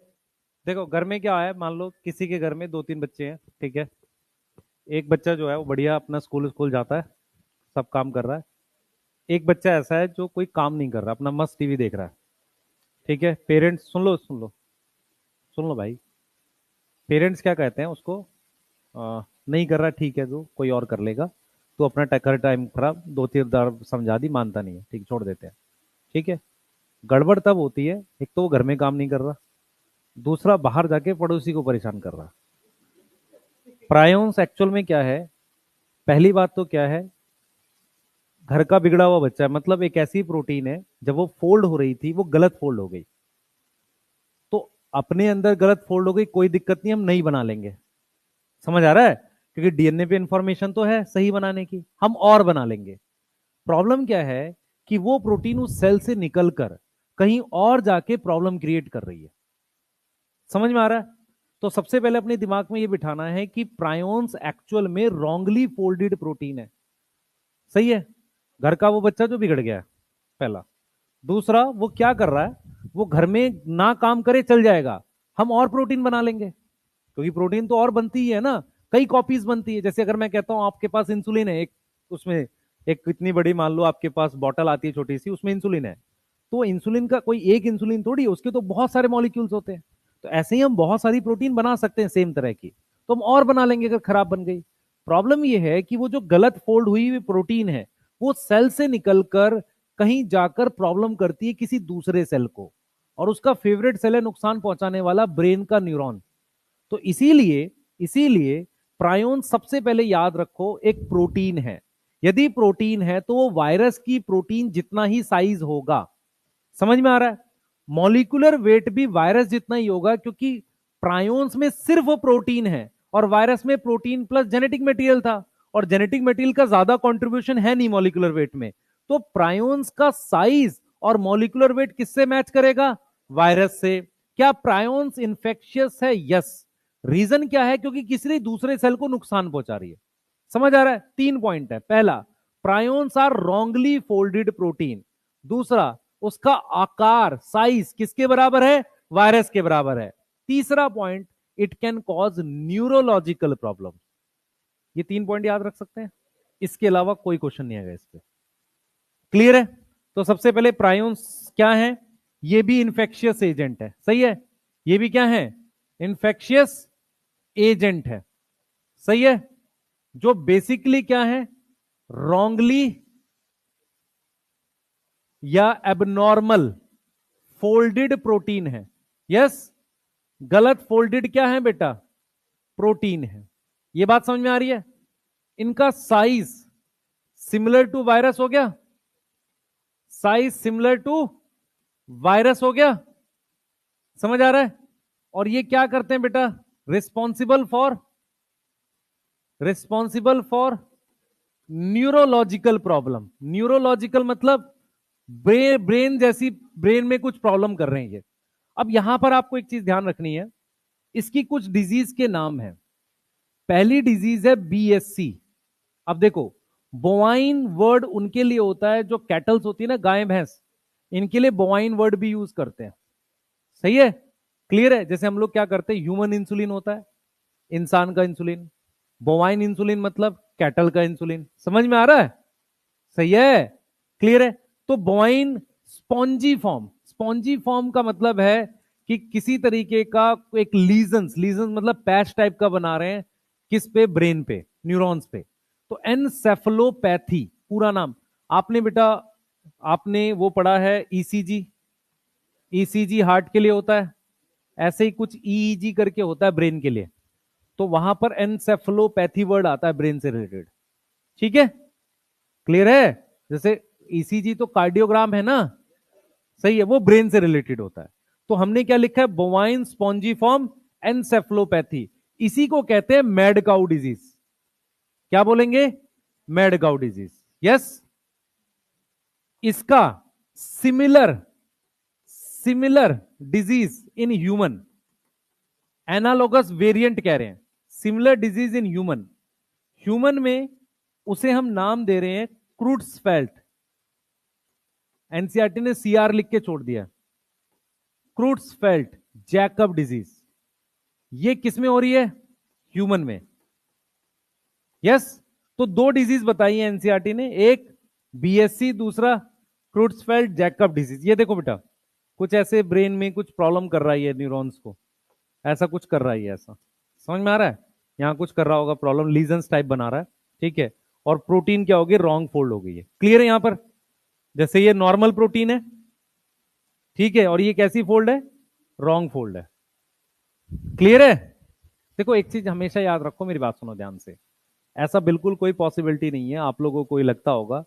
देखो, घर में क्या है, मान लो किसी के घर में 2-3 बच्चे हैं, ठीक है। एक बच्चा जो है वो बढ़िया अपना स्कूल स्कूल जाता है, सब काम कर रहा है। एक बच्चा ऐसा है जो कोई काम नहीं कर रहा, अपना मस्त टीवी देख रहा है, ठीक है। पेरेंट्स, सुन लो सुन लो, सुन लो भाई। पेरेंट्स क्या कहते हैं उसको? नहीं कर रहा, ठीक है, जो कोई और कर लेगा। तो अपना टकर टाइम खराब, दो तीन बार समझा दी, मानता नहीं है, ठीक, छोड़ देते हैं। ठीक है। गड़बड़ तब होती है, एक तो वो घर में काम नहीं कर रहा, दूसरा बाहर जाके पड़ोसी को परेशान कर रहा। प्रायोन्स एक्चुअल में क्या है? पहली बात तो क्या है, घर का बिगड़ा हुआ बच्चा है, मतलब एक ऐसी प्रोटीन है, जब वो फोल्ड हो रही थी वो गलत फोल्ड हो गई। तो अपने अंदर गलत फोल्ड हो गई, कोई दिक्कत नहीं, हम नई बना लेंगे। समझ आ रहा है? क्योंकि डीएनए पे इंफॉर्मेशन तो है सही बनाने की, हम और बना लेंगे। प्रॉब्लम क्या है कि वो प्रोटीन उस सेल से निकलकर कहीं और जाके प्रॉब्लम क्रिएट कर रही है। समझ में आ रहा है? तो सबसे पहले अपने दिमाग में ये बिठाना है कि प्रायोन्स एक्चुअल में रॉन्गली फोल्डेड प्रोटीन है। सही है? घर का वो बच्चा जो बिगड़ गया है, पहला। दूसरा, वो क्या कर रहा है, वो घर में ना काम करे चल जाएगा, हम और प्रोटीन बना लेंगे, क्योंकि प्रोटीन तो और बनती ही है ना, कई कॉपीज बनती है। जैसे अगर मैं कहता हूं आपके पास इंसुलिन है एक, उसमें एक इतनी बड़ी, मान लो आपके पास बॉटल आती है छोटी सी, उसमें इंसुलिन है, तो इंसुलिन का कोई एक इंसुलिन थोड़ी है, उसके तो बहुत सारे मॉलिक्यूल्स होते हैं। तो ऐसे ही हम बहुत सारी प्रोटीन बना सकते हैं सेम तरह की, तो हम और बना लेंगे अगर खराब बन गई। प्रॉब्लम यह है कि वो जो गलत फोल्ड हुई हुई प्रोटीन है, वो सेल से निकलकर कहीं जाकर प्रॉब्लम करती है किसी दूसरे सेल को, और उसका फेवरेट सेल है नुकसान पहुंचाने वाला, ब्रेन का न्यूरॉन। तो इसीलिए इसीलिए प्रायोन सबसे पहले याद रखो एक प्रोटीन है। यदि प्रोटीन है तो वो वायरस की प्रोटीन जितना ही साइज होगा। समझ में आ रहा है? मॉलिक्यूलर वेट भी वायरस जितना ही होगा, क्योंकि प्रायोन्स में सिर्फ प्रोटीन है और वायरस में प्रोटीन प्लस जेनेटिक मटेरियल था, और जेनेटिक मटेरियल का ज्यादा कंट्रीब्यूशन है नहीं मॉलिक्यूलर वेट में। तो प्रायोन्स का साइज और मॉलिक्यूलर वेट किससे मैच करेगा? वायरस से। क्या प्रायोन्स इंफेक्शियस है? यस। रीजन क्या है? क्योंकि किसी दूसरे सेल को नुकसान पहुंचा रही है। समझ आ रहा है? 3 पॉइंट है। पहला, prions are wrongly folded protein. दूसरा, उसका आकार, साइज किसके बराबर है? वायरस के बराबर है। तीसरा point, it can cause neurological problem. ये 3 पॉइंट याद रख सकते हैं, इसके अलावा कोई क्वेश्चन नहीं आएगा इस पे। क्लियर है? तो सबसे पहले प्रायोन्स क्या है? ये भी इंफेक्शियस एजेंट है। सही है? ये भी क्या है? इंफेक्शियस एजेंट है। सही है? जो बेसिकली क्या है? रॉन्गली या एबनॉर्मल फोल्डेड प्रोटीन है। यस। गलत फोल्डेड क्या है बेटा? प्रोटीन है। ये बात समझ में आ रही है? इनका साइज सिमिलर टू वायरस हो गया, साइज सिमिलर टू वायरस हो गया। समझ आ रहा है? और ये क्या करते हैं बेटा? Responsible for neurological problem. Neurological मतलब ब्रेन जैसी, ब्रेन में कुछ प्रॉब्लम कर रहे हैं ये। अब यहां पर आपको एक चीज ध्यान रखनी है, इसकी कुछ डिजीज के नाम है। पहली डिजीज है बीएससी। अब देखो, बोवाइन वर्ड उनके लिए होता है जो कैटल्स होती है ना, गाय भैंस, इनके लिए बोवाइन वर्ड भी यूज करते हैं। सही है? क्लियर है? जैसे हम लोग क्या करते हैं, ह्यूमन इंसुलिन होता है, इंसान का इंसुलिन। बोवाइन इंसुलिन मतलब कैटल का इंसुलिन। समझ में आ रहा है? सही है? क्लियर है? तो bovine spongy form, spongy form का मतलब है कि किसी तरीके का एक लीजन्स, लीजन्स मतलब पैच टाइप का बना रहे हैं, किस पे? ब्रेन पे, न्यूरॉन्स पे। तो एनसेफलोपैथी पूरा नाम। आपने बेटा, आपने वो पढ़ा है ईसीजी, ईसीजी हार्ट के लिए होता है, ऐसे ही कुछ ईईजी करके होता है ब्रेन के लिए। तो वहां पर एनसेफलोपैथी वर्ड आता है ब्रेन से रिलेटेड। ठीक है? क्लियर है? जैसे ईसीजी तो कार्डियोग्राम है ना, सही है, वो ब्रेन से रिलेटेड होता है। तो हमने क्या लिखा है? Bovine spongiform encephalopathy. इसी को कहते हैं मैड काउ डिजीज। क्या बोलेंगे? Mad cow disease. यस। इसका similar similar disease in human, analogous variant कह रहे हैं, similar disease in human. Human में उसे हम नाम दे रहे हैं क्रूट्सफेल्ट। एनसीईआरटी ने सीआर लिख के छोड़ दिया। क्रूट्सफेल्ट जैकब डिजीज, ये किसमें हो रही है? ह्यूमन में। यस। तो दो डिजीज बताई है एनसीईआरटी ने, एक बीएससी, दूसरा क्रूट्सफेल्ट जैकब डिजीज। ये देखो बेटा, कुछ ऐसे ब्रेन में कुछ प्रॉब्लम कर रहा है न्यूरॉन्स को, ऐसा कुछ कर रहा है ऐसा। समझ में आ रहा है? यहां कुछ कर रहा होगा प्रॉब्लम, लीजन्स टाइप बना रहा है। ठीक है? और प्रोटीन क्या होगी, रॉन्ग फोल्ड हो गई है। क्लियर है यहां पर? जैसे ये नॉर्मल प्रोटीन है, ठीक है, और ये कैसी फोल्ड है, रॉन्ग फोल्ड है। क्लियर है? देखो एक चीज हमेशा याद रखो, मेरी बात सुनो ध्यान से। ऐसा बिल्कुल कोई पॉसिबिलिटी नहीं है आप लोगों को ये लगता होगा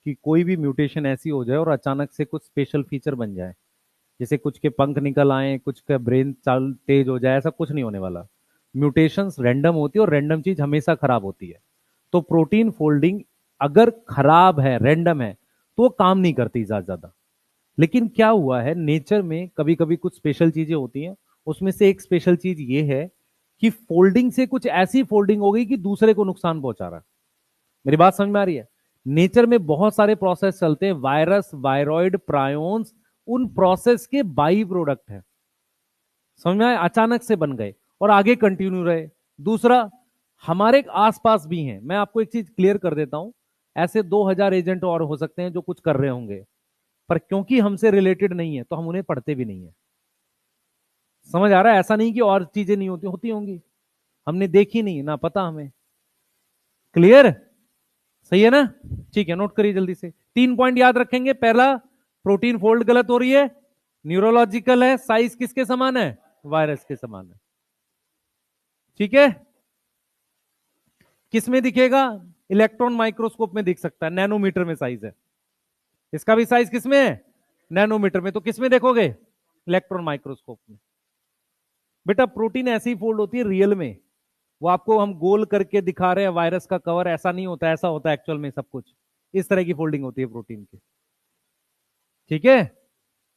कि कोई भी म्यूटेशन ऐसी हो जाए और अचानक से कुछ स्पेशल फीचर बन जाए, जैसे कुछ के पंख निकल आए, कुछ का ब्रेन चाल तेज हो जाए, ऐसा कुछ नहीं होने वाला। म्यूटेशंस रैंडम होती है और रैंडम चीज हमेशा खराब होती है। तो प्रोटीन फोल्डिंग अगर खराब है, रैंडम है, तो वो काम नहीं करती ज्यादा। लेकिन क्या हुआ है, नेचर में कभी कभी कुछ स्पेशल चीजें होती हैं। उसमें से एक स्पेशल चीज ये है कि फोल्डिंग से कुछ ऐसी फोल्डिंग हो गई कि दूसरे को नुकसान पहुंचा रहा है। मेरी बात समझ में आ रही है? नेचर में बहुत सारे प्रोसेस चलते हैं, वायरस, वायरॉइड, प्रायोन्स, उन प्रोसेस के बाई प्रोडक्ट है। समझ में आया? अचानक से बन गए और आगे कंटिन्यू रहे। दूसरा, हमारे आसपास भी हैं। मैं आपको एक चीज क्लियर कर देता हूं, ऐसे 2000 एजेंट और हो सकते हैं जो कुछ कर रहे होंगे, पर क्योंकि हमसे रिलेटेड नहीं है तो हम उन्हें पढ़ते भी नहीं है। समझ आ रहा है? ऐसा नहीं कि और चीजें नहीं होती, होती होंगी, हमने देखी नहीं, ना पता हमें। क्लियर? सही है ना? ठीक है, नोट करिए जल्दी से। 3 पॉइंट याद रखेंगे। पहला, प्रोटीन फोल्ड गलत हो रही है, न्यूरोलॉजिकल है, साइज किसके समान है, वायरस के समान है। ठीक है? किस में दिखेगा, इलेक्ट्रॉन माइक्रोस्कोप में दिख सकता है, नैनोमीटर में साइज है। इसका भी साइज किस में है, नैनोमीटर में। तो किस में देखोगे, इलेक्ट्रॉन माइक्रोस्कोप में। बेटा प्रोटीन ऐसी फोल्ड होती है रियल में, वो आपको हम गोल करके दिखा रहे हैं वायरस का कवर, ऐसा नहीं होता, ऐसा होता है एक्चुअल में सब कुछ। इस तरह की फोल्डिंग होती है प्रोटीन की। ठीक है?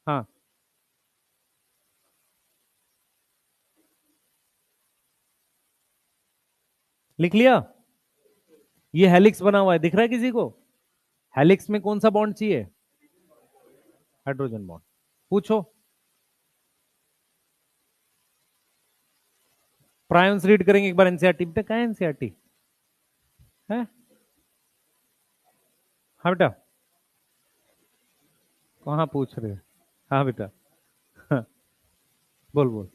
हाँ, लिख लिया? ये हेलिक्स बना हुआ है, दिख रहा है किसी को? हेलिक्स में कौन सा बॉन्ड चाहिए, हाइड्रोजन बॉन्ड। पूछो। प्रायंस रीड करेंगे एक बार एनसीईआरटी। बेटा कहा है एनसीईआरटी है? हाँ बेटा, कहाँ पूछ रहे हो? हाँ बेटा। हाँ, बोल बोल।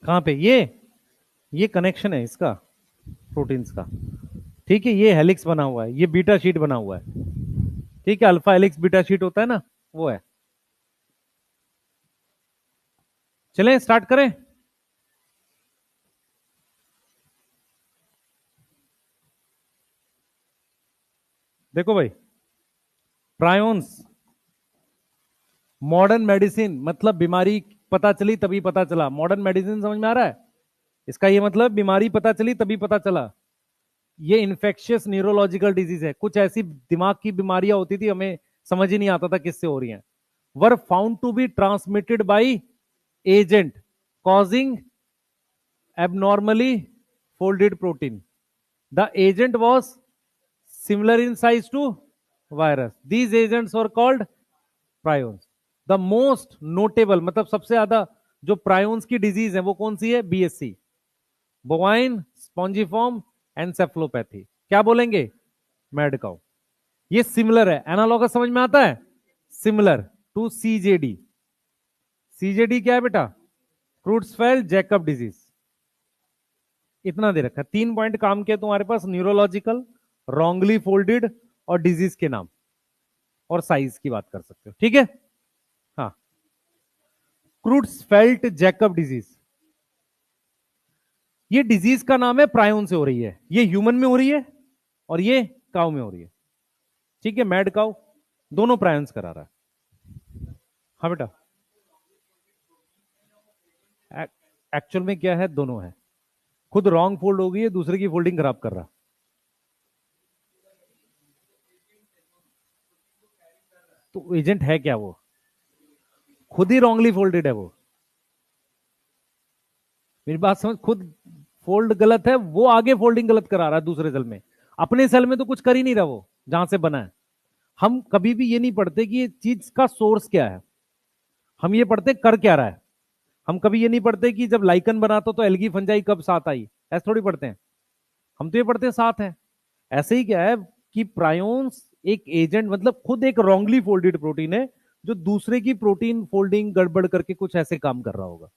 कहाँ पे ये कनेक्शन है इसका, प्रोटीन्स का। ठीक है, ये हेलिक्स बना हुआ है, ये बीटा शीट बना हुआ है। ठीक है, अल्फा हेलिक्स बीटा शीट होता है ना, वो है। चलें स्टार्ट करें। देखो भाई, प्रायोन्स, मॉडर्न मेडिसिन मतलब बीमारी पता चली तभी पता चला, मॉडर्न मेडिसिन समझ में आ रहा है? इसका ये मतलब बीमारी पता चली तभी पता चला। ये इन्फेक्शियस न्यूरोलॉजिकल डिजीज है। कुछ ऐसी दिमाग की बीमारियां होती थी, हमें समझ ही नहीं आता था किससे हो रही हैं। Were found to be transmitted by agent causing abnormally folded protein. The agent was similar in size to virus. These agents were called prions. The most notable मतलब सबसे ज्यादा जो प्रायोन्स की डिजीज है वो कौन सी है, बीएससी, बोवाइन स्पॉन्जिफॉर्म एनसेफलोपैथी। क्या बोलेंगे, मैड काउ। ये सिमिलर है, एनालॉगस समझ में आता है, सिमिलर टू सीजेडी। सीजेडी क्या है बेटा, क्रूट्सफेल्ड जैकब डिजीज। इतना दे रखा है। 3 पॉइंट काम के तुम्हारे पास, न्यूरोलॉजिकल, रॉन्गली फोल्डेड और डिजीज के नाम और साइज की बात कर सकते हो। ठीक है? हाँ, क्रूट्सफेल्ट जैकब डिजीज, ये डिजीज का नाम है, प्रायोन से हो रही है। ये ह्यूमन में हो रही है और ये काउ में हो रही है। ठीक है, मैड काउ, दोनों प्रायोन्स करा रहा है। हाँ बेटा, एक्चुअल में क्या है, दोनों है। खुद रॉन्ग फोल्ड हो गई है, दूसरे की फोल्डिंग खराब कर रहा। तो एजेंट है क्या वो, खुद ही रॉन्गली फोल्डेड है वो। मेरी बात समझ, खुद फोल्ड गलत है, वो आगे फोल्डिंग गलत करा रहा है दूसरे सेल में। अपने सेल में तो कुछ कर ही नहीं रहा वो, जहां से बना है। हम कभी भी ये नहीं पढ़ते कि ये चीज का सोर्स क्या है, हम ये पढ़ते कर क्या रहा है। हम कभी ये नहीं पढ़ते कि जब लाइकन बना तो एल्गी फंजाई कब साथ आई, ऐसे थोड़ी पढ़ते हैं। हम तो ये पढ़ते हैं साथ है। ऐसे ही क्या है कि प्रायोन्स एक एजेंट, मतलब खुद एक रॉन्गली फोल्डेड प्रोटीन है जो दूसरे की प्रोटीन फोल्डिंग गड़बड़ करके कुछ ऐसे काम कर रहा होगा,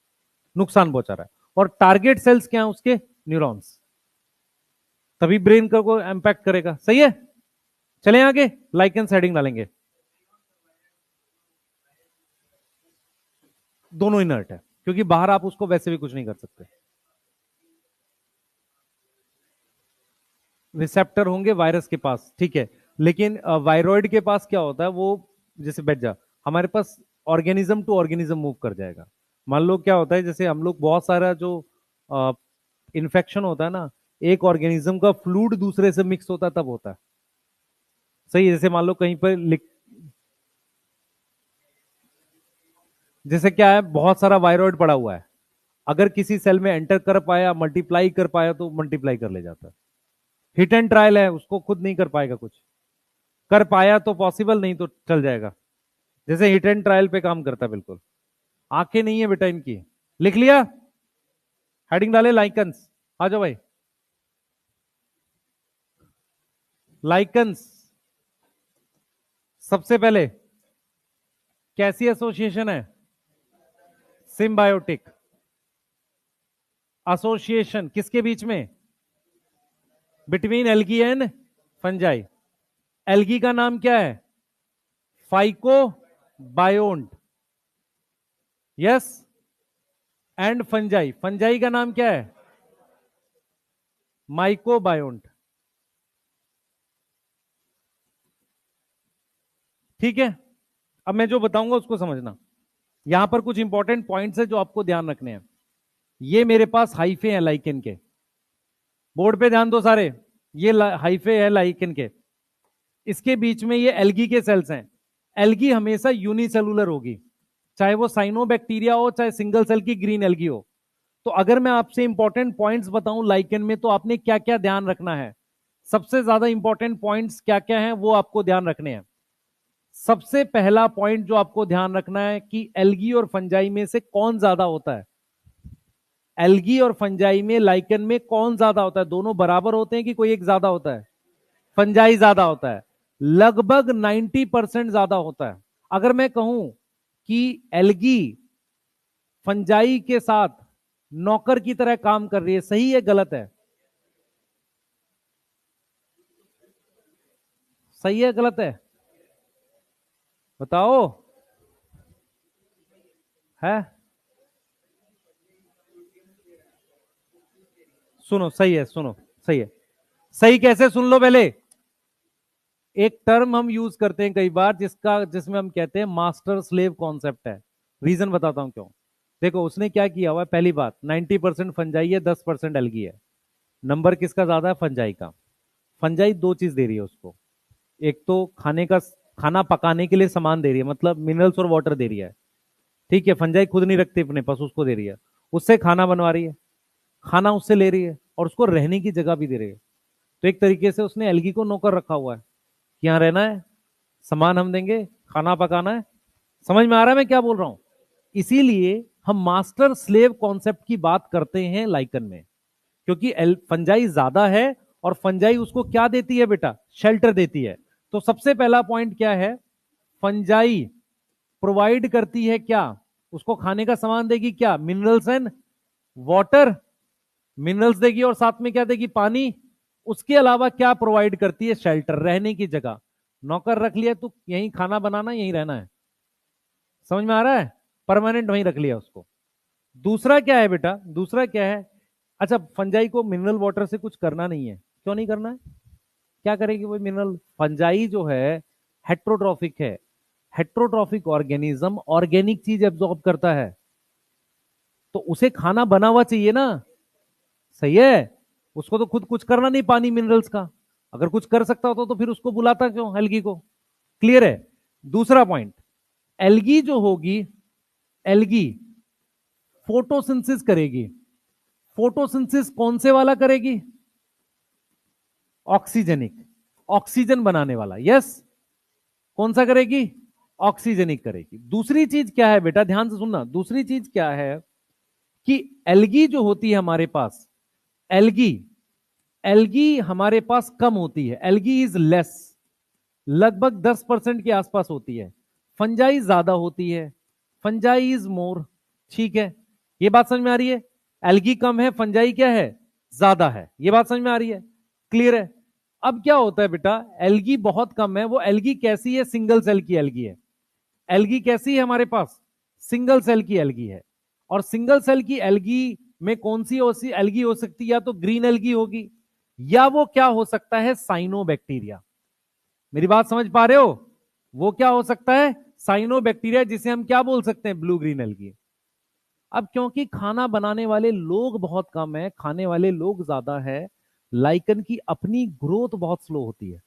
नुकसान पहुंचा रहा है। और टारगेट सेल्स क्या है उसके, न्यूरॉन्स। तभी ब्रेन को इम्पैक्ट करेगा। सही है, चलें आगे, लाइकेंस हेडिंग डालेंगे। दोनों इनर्ट है, क्योंकि बाहर आप उसको वैसे भी कुछ नहीं कर सकते। रिसेप्टर होंगे वायरस के पास, ठीक है, लेकिन वायरॉइड के पास क्या होता है, वो जैसे बैठ जा, हमारे पास ऑर्गेनिज्म टू ऑर्गेनिज्म मूव कर जाएगा। मान लो क्या होता है, जैसे हम लोग बहुत सारा जो इन्फेक्शन होता है ना, एक ऑर्गेनिज्म का फ्लूइड दूसरे से मिक्स होता है तब होता है। सही है, जैसे मान लो कहीं पर जैसे क्या है, बहुत सारा वायरॉइड पड़ा हुआ है, अगर किसी सेल में एंटर कर पाया, मल्टीप्लाई कर पाया तो मल्टीप्लाई कर ले जाता है। हिट एंड ट्रायल है, उसको खुद नहीं कर पाएगा कुछ, कर पाया तो पॉसिबल, नहीं तो चल जाएगा। जैसे हिट एंड ट्रायल पे काम करता है बिल्कुल। आंखें नहीं है बेटा इनकी। लिख लिया, हेडिंग डाले लाइकन्स। आ जाओ भाई, लाइकन्स सबसे पहले कैसी एसोसिएशन है? सिम्बायोटिक एसोसिएशन, किसके बीच में? Between algae and fungi. Algae का नाम क्या है? Phycobiont, yes. And fungi, fungi का नाम क्या है? माइकोबायोन्ट। ठीक है, अब मैं जो बताऊंगा उसको समझना। यहां पर कुछ इंपॉर्टेंट पॉइंट्स है जो आपको ध्यान रखने हैं। ये मेरे पास हाइफे है लाइकेन के, बोर्ड पे ध्यान दो सारे। ये हाइफे है लाइकेन के, इसके बीच में ये एल्गी के सेल्स हैं। एल्गी हमेशा यूनिसेलुलर होगी, चाहे वो साइनोबैक्टीरिया हो, चाहे सिंगल सेल की ग्रीन एल्गी हो। तो अगर मैं आपसे इंपॉर्टेंट पॉइंट्स बताऊं लाइकेन में, तो आपने क्या क्या ध्यान रखना है? सबसे ज्यादा इंपॉर्टेंट पॉइंट्स क्या क्या हैं वो आपको ध्यान रखने हैं। सबसे पहला पॉइंट जो आपको ध्यान रखना है कि एल्गी और फंजाई में से कौन ज्यादा होता है। एल्गी और फंजाई में, लाइकन में कौन ज्यादा होता है? दोनों बराबर होते हैं कि कोई एक ज्यादा होता है? फंजाई ज्यादा होता है, लगभग 90% ज्यादा होता है। अगर मैं कहूं कि एल्गी फंजाई के साथ नौकर की तरह काम कर रही है, सही है गलत है? सही है गलत है? बताओ। है, सुनो, सही है, सुनो, सही है। सही कैसे, सुन लो पहले। एक टर्म हम यूज करते हैं कई बार, जिसमें हम कहते हैं मास्टर स्लेव कॉन्सेप्ट है। रीजन बताता हूं क्यों। देखो उसने क्या किया हुआ है, पहली बात 90% फंजाई है, 10% एल्गी है। नंबर किसका ज्यादा है? फंजाई का। फंजाई दो चीज दे रही है उसको, एक तो खाना पकाने के लिए सामान दे रही है, मतलब मिनरल्स और वाटर दे रही है। ठीक है, फंजाई खुद नहीं रखती अपने पास, उसको दे रही है। उससे खाना बनवा रही है, खाना उससे ले रही है, और उसको रहने की जगह भी दे रही है। तो एक तरीके से उसने एल्गी को नौकर रखा हुआ है कि यहाँ रहना है, सामान हम देंगे, खाना पकाना है। समझ में आ रहा है मैं क्या बोल रहा हूं? इसीलिए हम मास्टर स्लेव कॉन्सेप्ट की बात करते हैं लाइकन में, क्योंकि फंजाई ज्यादा है, और फंजाई उसको क्या देती है बेटा? शेल्टर देती है। तो सबसे पहला पॉइंट क्या है? फंजाई प्रोवाइड करती है क्या? उसको खाने का सामान देगी, क्या? Minerals and water. मिनरल्स देगी और साथ में क्या देगी? पानी। उसके अलावा क्या प्रोवाइड करती है? शेल्टर, रहने की जगह। नौकर रख लिया तो यहीं खाना बनाना, यहीं रहना है। समझ में आ रहा है? परमानेंट वहीं रख लिया उसको। दूसरा क्या है बेटा? दूसरा क्या है? अच्छा, फंजाई को मिनरल वाटर से कुछ करना नहीं है। क्यों नहीं करना है? क्या करेगी वो मिनरल? फंजाई जो है हेट्रोट्रॉफिक है। हेट्रोट्रॉफिक ऑर्गेनिज्म ऑर्गेनिक चीज एब्जॉर्ब करता है, तो उसे खाना बना हुआ चाहिए ना। सही है, उसको तो खुद कुछ करना नहीं पानी मिनरल्स का। अगर कुछ कर सकता होता तो फिर उसको बुलाता क्यों एल्गी को? क्लियर है? दूसरा पॉइंट, एल्गी जो होगी, एल्गी फोटोसिंथेसिस करेगी। फोटोसिंथेसिस कौन से वाला करेगी? ऑक्सीजनिक, ऑक्सीजन बनाने वाला। यस, कौन सा करेगी? ऑक्सीजनिक करेगी। दूसरी चीज क्या है बेटा, ध्यान से सुनना, दूसरी चीज क्या है कि एल्गी जो होती है हमारे पास, एल्गी एल्गी हमारे पास कम होती है, एल्गी इज लेस, लगभग 10% के आसपास होती है। फंजाई ज्यादा होती है, फंजाई इज मोर। ठीक है, ये बात समझ में आ रही है? एल्गी कम है, फंजाई क्या है? ज्यादा है। ये बात समझ में आ रही है? क्लियर है? अब क्या होता है बेटा, एल्गी बहुत कम है। वो एल्गी कैसी है? सिंगल सेल की एल्गी है। एल्गी कैसी है हमारे पास? सिंगल सेल की एल्गी है। और सिंगल सेल की एल्गी में कौन सी एल्गी हो सकती है? या तो ग्रीन एल्गी होगी, या वो क्या हो सकता है? साइनोबैक्टीरिया। मेरी बात समझ पा रहे हो? वो क्या हो सकता है? साइनोबैक्टीरिया, जिसे हम क्या बोल सकते हैं? Blue green algae. अब क्योंकि खाना बनाने वाले लोग बहुत कम है, खाने वाले लोग ज्यादा है, लाइकन की अपनी ग्रोथ बहुत स्लो होती है।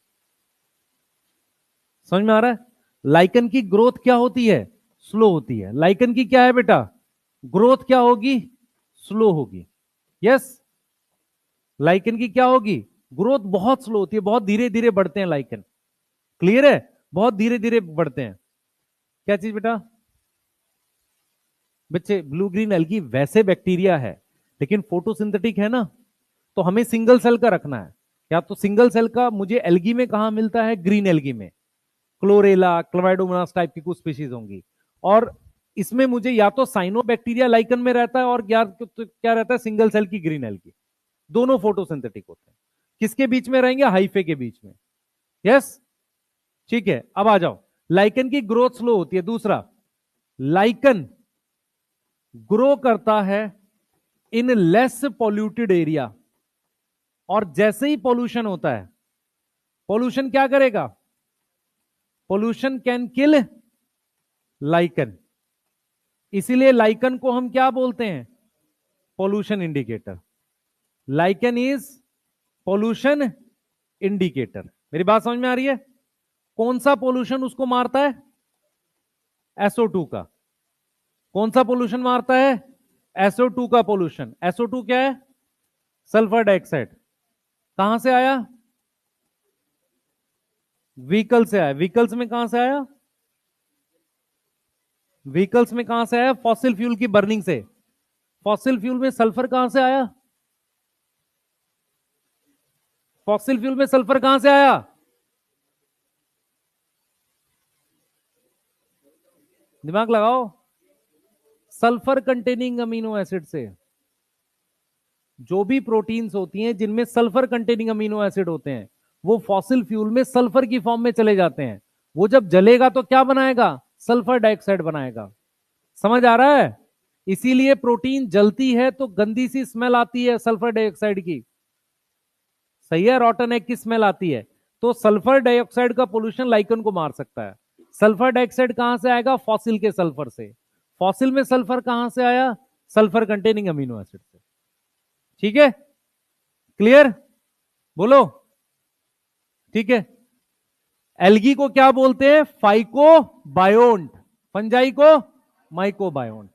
समझ में आ रहा है? लाइकन की ग्रोथ क्या होती है? स्लो होती है। लाइकन की क्या है बेटा? ग्रोथ क्या होगी? स्लो होगी। यस, लाइकन की क्या होगी? ग्रोथ बहुत स्लो होती है, बहुत धीरे धीरे बढ़ते हैं लाइकन। क्लियर है? बहुत धीरे धीरे बढ़ते हैं। क्या चीज बेटा? बच्चे, ब्लू ग्रीन एल्गी वैसे बैक्टीरिया है, लेकिन फोटोसिंथेटिक है ना, तो हमें सिंगल सेल का रखना है। या तो सिंगल सेल का मुझे एल्गी में कहां मिलता है? ग्रीन एल्गी में। क्लोरेला, क्लोराइडोमोनास टाइप की कुछ स्पीशीज होंगी। और इसमें मुझे या तो साइनोबैक्टीरिया लाइकन में रहता है, और तो क्या रहता है? सिंगल सेल की ग्रीन एल्गी। दोनों फोटोसिंथेटिक होते हैं। किसके बीच में रहेंगे? हाइफे के बीच में। यस, ठीक है। अब आ जाओ, लाइकन की ग्रोथ स्लो होती है। दूसरा, लाइकन ग्रो करता है इन लेस पॉल्यूटेड एरिया। और जैसे ही पॉल्यूशन होता है, पॉल्यूशन क्या करेगा? Pollution can kill lichen. इसीलिए लाइकन को हम क्या बोलते हैं? Pollution indicator. Lichen is pollution indicator. मेरी बात समझ में आ रही है? कौन सा पॉल्यूशन उसको मारता है? SO2 का। कौन सा पॉल्यूशन मारता है? SO2 का पॉल्यूशन। SO2 क्या है? Sulphur dioxide. कहां से आया? व्हीकल से आया। व्हीकल्स में कहां से आया? व्हीकल्स में कहां से आया? फॉसिल फ्यूल की बर्निंग से। फॉसिल फ्यूल में सल्फर कहां से आया? फॉसिल फ्यूल में सल्फर कहां से आया? दिमाग लगाओ। सल्फर कंटेनिंग अमीनो एसिड से। जो भी प्रोटीन्स होती हैं जिनमें सल्फर कंटेनिंग अमीनो एसिड होते हैं, वो फॉसिल फ्यूल में सल्फर की फॉर्म में चले जाते हैं। वो जब जलेगा तो क्या बनाएगा? सल्फर डाइऑक्साइड बनाएगा। समझ आ रहा है? इसीलिए प्रोटीन जलती है तो गंदी सी स्मेल आती है सल्फर डाइऑक्साइड की। सही है? रॉटन एग की स्मेल आती है। तो सल्फर डाइऑक्साइड का पोल्यूशन लाइकन को मार सकता है। सल्फर डाइऑक्साइड कहां से आएगा? फॉसिल के सल्फर से। फॉसिल में सल्फर कहां से आया? सल्फर कंटेनिंग अमीनो एसिड से। ठीक है? क्लियर? बोलो। ठीक है। एल्गी को क्या बोलते हैं? फाइकोबायोन्ट। फंजाई को माइकोबायोन्ट।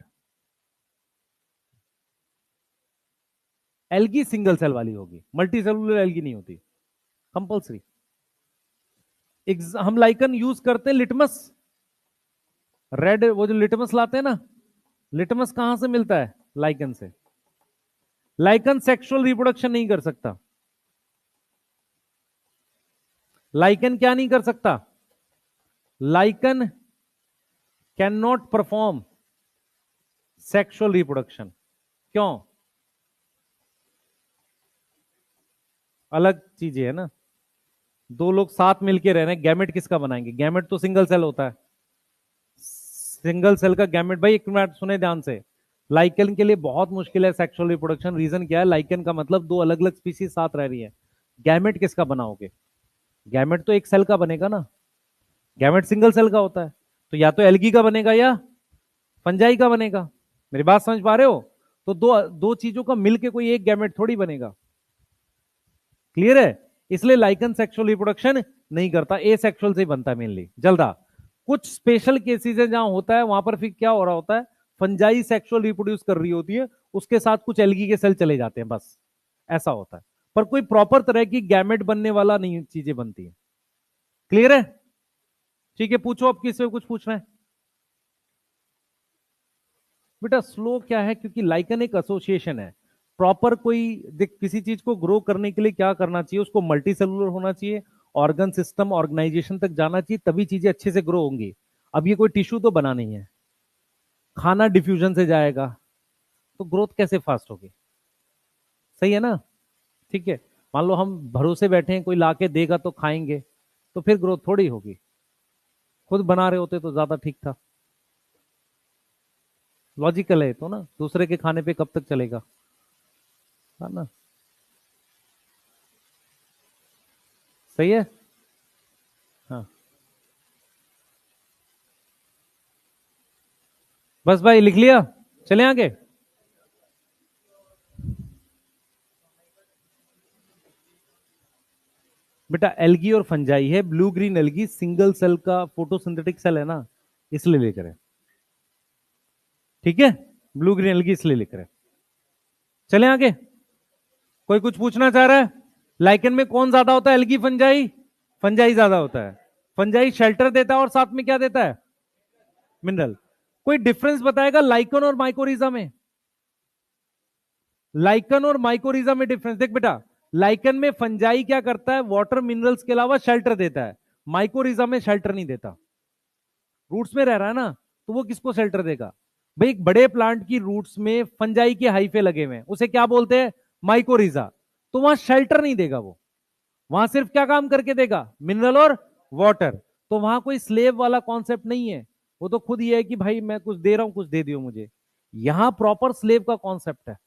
एल्गी सिंगल सेल वाली होगी, मल्टी सेलुलर एल्गी नहीं होती कंपल्सरी। हम लाइकन यूज करते हैं लिटमस। रेड, वो जो लिटमस लाते हैं ना, लिटमस कहां से मिलता है? लाइकन से। लाइकन सेक्सुअल रिप्रोडक्शन नहीं कर सकता। लाइकन क्या नहीं कर सकता? Lichen can not perform sexual reproduction. क्यों? अलग चीजें है ना। दो लोग साथ मिलके रह रहे हैं, गैमेट किसका बनाएंगे? गैमेट तो सिंगल सेल होता है। सिंगल सेल का गैमेट। भाई एक मिनट सुने ध्यान से। लाइकन के लिए बहुत मुश्किल है सेक्सुअल रिप्रोडक्शन। रीजन क्या है? लाइकन का मतलब दो अलग अलग स्पीशीज साथ रह रही है। गैमेट किसका बनाओगे? गैमेट तो एक सेल का बनेगा ना। गैमेट सिंगल सेल का होता है। तो या तो एल्गी का बनेगा या फंजाई का बनेगा। मेरी बात समझ पा रहे हो? तो दो दो चीजों का मिलके कोई एक गैमेट थोड़ी बनेगा। क्लियर है? इसलिए लाइकन सेक्सुअल रिप्रोडक्शन नहीं करता, ए सेक्सुअल से ही बनता है मेनली। जल्दा। कुछ स्पेशल केसेस है जहां होता है, वहां पर फिर क्या हो रहा होता है? फंजाई सेक्सुअल रिप्रोड्यूस कर रही होती है, उसके साथ कुछ एल्गी के सेल चले जाते हैं, बस ऐसा होता है। पर कोई प्रॉपर तरह की गैमेट बनने वाला नहीं चीजें बनती है। क्लियर है? ठीक है, पूछो अब किसी कुछ पूछना है। बेटा स्लो क्या है? क्योंकि लाइकन एक एसोसिएशन है। प्रॉपर कोई देख, किसी चीज को ग्रो करने के लिए क्या करना चाहिए? उसको मल्टी सेलुलर होना चाहिए, ऑर्गन सिस्टम ऑर्गेनाइजेशन तक जाना चाहिए, तभी चीजें अच्छे से ग्रो होंगी। अब ये कोई टिश्यू तो बना नहीं है, खाना डिफ्यूजन से जाएगा, तो ग्रोथ कैसे फास्ट होगी? सही है ना? ठीक है। मान लो हम भरोसे बैठे हैं कोई लाके देगा तो खाएंगे, तो फिर ग्रोथ थोड़ी होगी। खुद बना रहे होते तो ज्यादा ठीक था। लॉजिकल है तो ना, दूसरे के खाने पे कब तक चलेगा, है ना। सही है। हाँ, बस भाई लिख लिया, चले आगे। बेटा एल्गी और फंजाई है, blue green algae single cell का फोटोसिंथेटिक सेल है ना, इसलिए लेकर है। ठीक है, ब्लू ग्रीन एल्गी इसलिए लेकर है। चले आगे। कोई कुछ पूछना चाह रहा है? लाइकन में कौन ज्यादा होता है, एल्गी फंजाई? फंजाई ज्यादा होता है। फंजाई शेल्टर देता है और साथ में क्या देता है, मिनरल। कोई डिफरेंस बताएगा लाइकन और माइकोरिजा में? लाइकन और माइकोरिजा में डिफरेंस देख बेटा। लाइकन में फंजाई क्या करता है, वाटर मिनरल्स के अलावा शेल्टर देता है। माइकोरिजा में शेल्टर नहीं देता। रूट्स में रह रहा है ना, तो वो किसको शेल्टर देगा? भाई एक बड़े प्लांट की रूट्स में फंजाई के हाइफे लगे हुए हैं, उसे क्या बोलते हैं, माइकोरिजा। तो वहां शेल्टर नहीं देगा वो, वहां सिर्फ क्या काम करके देगा, मिनरल और वाटर। तो वहां कोई स्लेव वाला कॉन्सेप्ट नहीं है, वो तो खुद ये है कि भाई मैं कुछ दे रहा हूं, कुछ दे दियो मुझे। यहां प्रॉपर स्लेव का कॉन्सेप्ट है।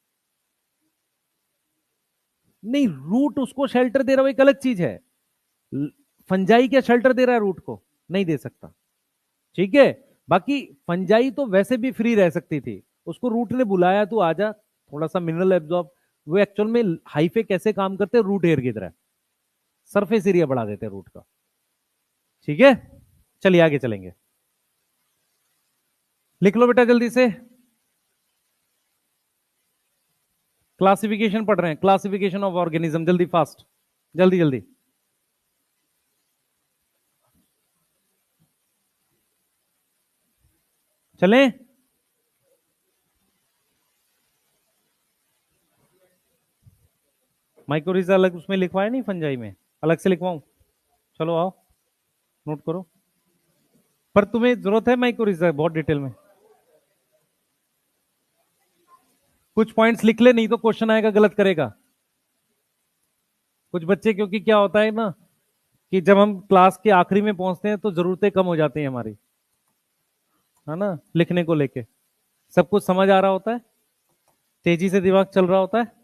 नहीं, रूट उसको शेल्टर दे रहा हो एक अलग चीज है। फंजाई क्या शेल्टर दे रहा है रूट को? नहीं दे सकता। ठीक है। बाकी फंजाई तो वैसे भी फ्री रह सकती थी, उसको रूट ने बुलाया तू आजा, थोड़ा सा मिनरल एब्जॉर्ब। वो एक्चुअल में हाइफे कैसे काम करते हैं, रूट एयर की तरह सरफेस एरिया बढ़ा देते हैं रूट का। ठीक है, चलिए आगे चलेंगे। लिख लो बेटा जल्दी से। क्लासिफिकेशन पढ़ रहे हैं, क्लासिफिकेशन ऑफ ऑर्गेनिज्म, जल्दी फास्ट, जल्दी जल्दी। चलें। माइक्रोरीजा अलग उसमें लिखवाया नहीं, फंजाई में अलग से लिखवाऊं? चलो आओ, नोट करो। पर तुम्हें जरूरत है माइक्रोरीजा बहुत डिटेल में? कुछ पॉइंट्स लिख ले, नहीं तो क्वेश्चन आएगा गलत करेगा। कुछ बच्चे, क्योंकि क्या होता है ना कि जब हम क्लास के आखिरी में पहुंचते हैं तो जरूरतें कम हो जाती हैं हमारी, है ना, लिखने को लेके। सब कुछ समझ आ रहा होता है, तेजी से दिमाग चल रहा होता है।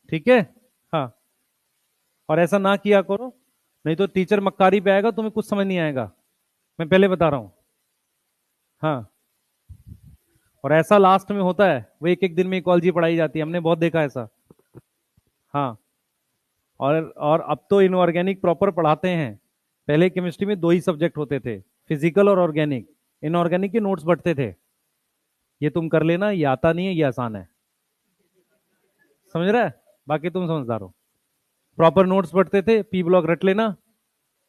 ठीक है। हाँ, और ऐसा ना किया करो, नहीं तो टीचर मक्कारी पे आएगा, तुम्हें कुछ समझ नहीं आएगा, मैं पहले बता रहा हूं। हाँ, और ऐसा लास्ट में होता है, वो एक एक दिन में इकोलॉजी पढ़ाई जाती है, हमने बहुत देखा ऐसा। हाँ, और अब तो इनऑर्गेनिक प्रॉपर पढ़ाते हैं। पहले केमिस्ट्री में दो ही सब्जेक्ट होते थे, फिजिकल और ऑर्गेनिक। इनऑर्गेनिक के नोट्स बढ़ते थे, ये तुम कर लेना, ये आता नहीं है, ये आसान है। समझ रहा है? बाकी तुम समझदार हो। प्रॉपर नोट्स पढ़ते थे, पी ब्लॉक रट लेना।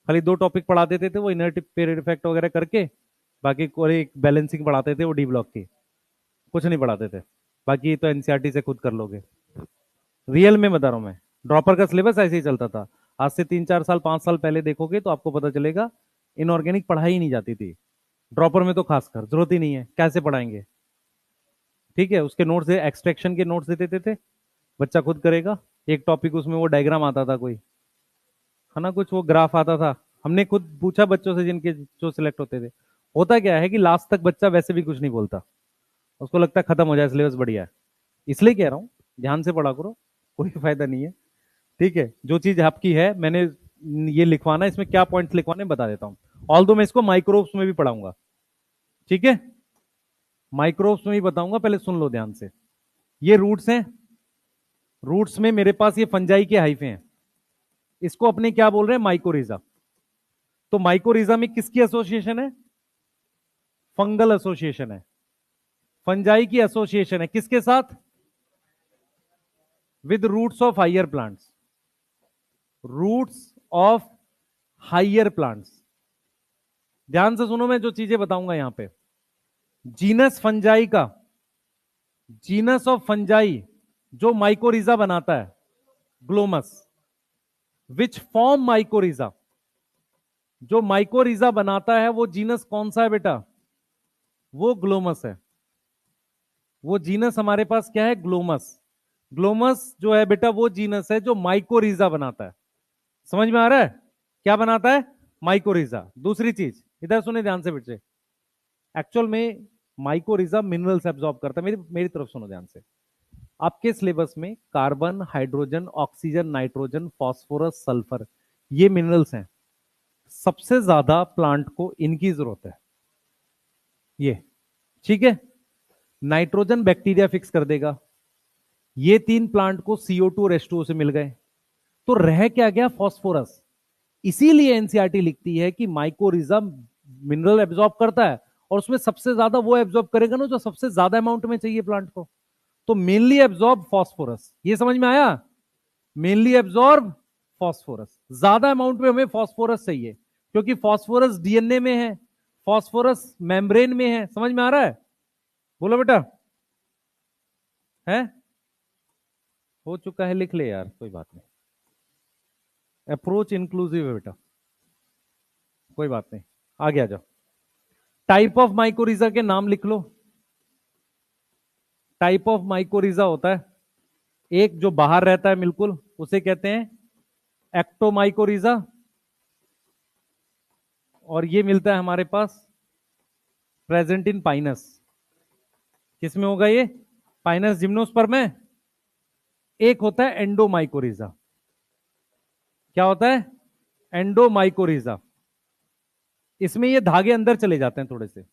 खाली दो टॉपिक पढ़ा देते थे वो, इनर्ट पेरियड इफेक्ट वगैरह करके। बाकी कोई एक बैलेंसिंग पढ़ाते थे वो डी ब्लॉक की, कुछ नहीं पढ़ाते थे। बाकी तो एनसीईआरटी से खुद कर लोगे। रियल में बता रहा हूं मैं, ड्रॉपर का सिलेबस ऐसे ही चलता था। आज से 3 4 साल 5 साल पहले देखोगे तो आपको पता चलेगा इनऑर्गेनिक पढ़ाई ही नहीं जाती थी। ड्रॉपर में तो खासकर जरूरत ही नहीं है, कैसे पढ़ाएंगे। ठीक है, उसके नोट्स, एक्सट्रैक्शन के नोट्स दे देते थे, बच्चा खुद करेगा। एक टॉपिक उसमें वो डायग्राम आता था कोई, है ना, कुछ वो ग्राफ आता था। हमने खुद पूछा बच्चों से जिनके जो सिलेक्ट होते थे। होता क्या है कि लास्ट तक बच्चा वैसे भी कुछ नहीं बोलता, उसको लगता है खत्म हो जाए सिलेबस, बढ़िया है। इसलिए कह रहा हूँ ध्यान से पढ़ा करो, कोई फायदा नहीं है। ठीक है, जो चीज आपकी है, मैंने ये लिखवाना है, इसमें क्या पॉइंट्स लिखवाने बता देता हूँ। ऑल दो मैं इसको माइक्रोब्स में भी पढ़ाऊंगा। ठीक है, माइक्रोब्स में भी बताऊंगा, पहले सुन लो ध्यान से। ये रूट्स हैं, रूट्स में मेरे पास ये फंजाई के हाइफे हैं, इसको अपने क्या बोल रहे हैं, माइकोरिजा। तो माइकोरिजा में किसकी एसोसिएशन है, फंगल एसोसिएशन है। फंजाई की एसोसिएशन है किसके साथ, with roots of higher plants, roots of higher plants. ध्यान से सुनो, मैं जो चीजें बताऊंगा यहां पे। जीनस फंजाई का, जीनस ऑफ फंजाई जो माइकोरिजा बनाता है, ग्लोमस। विच फॉर्म माइकोरिजा, जो माइकोरिजा बनाता है वो जीनस कौन सा है बेटा, वो ग्लोमस है। वो जीनस हमारे पास क्या है, ग्लोमस। ग्लोमस जो है बेटा वो जीनस है जो माइकोरिजा बनाता है। समझ में आ रहा है? क्या बनाता है? माइकोरिजा। दूसरी चीज इधर सुने ध्यान से बेटे, एक्चुअल में माइकोरिजा मिनरल्स एब्जॉर्ब करता है। मेरी मेरी तरफ सुनो ध्यान से। आपके सिलेबस में carbon, hydrogen, oxygen, nitrogen, phosphorus, sulphur, ये मिनरल्स हैं। सबसे ज्यादा प्लांट को इनकी जरूरत है। ये ठीक है। नाइट्रोजन बैक्टीरिया फिक्स कर देगा। ये तीन प्लांट को CO2 और H2O से मिल गए, तो रह क्या गया? फास्फोरस। इसीलिए एनसीईआरटी लिखती है कि माइकोरिजा मिनरल एब्जॉर्ब करता है, और उसमें सबसे ज्यादा वो एब्जॉर्ब करेगा ना जो सबसे ज्यादा अमाउंट में चाहिए प्लांट को। तो मेनली एब्जॉर्ब फास्फोरस। ये समझ में आया? Mainly absorb phosphorus. ज्यादा अमाउंट में हमें फास्फोरस चाहिए, क्योंकि फास्फोरस डीएनए में है, फास्फोरस मेम्ब्रेन में है। समझ में आ रहा है? बोलो बेटा। है? हो चुका है, लिख ले यार, कोई बात नहीं। अप्रोच इंक्लूसिव है बेटा, कोई बात नहीं। आगे आ जाओ। टाइप ऑफ माइकोरिजा के नाम लिख लो। टाइप ऑफ माइकोरिजा होता है, एक जो बाहर रहता है बिल्कुल, उसे कहते हैं एक्टोमाइकोरिजा। और ये मिलता है हमारे पास प्रेजेंट इन पाइनस। किसमें होगा ये? पाइनस जिम्नोस्पर्म में। एक होता है एंडोमाइकोरिजा। क्या होता है? एंडोमाइकोरिजा। इसमें ये धागे अंदर चले जाते हैं थोड़े से।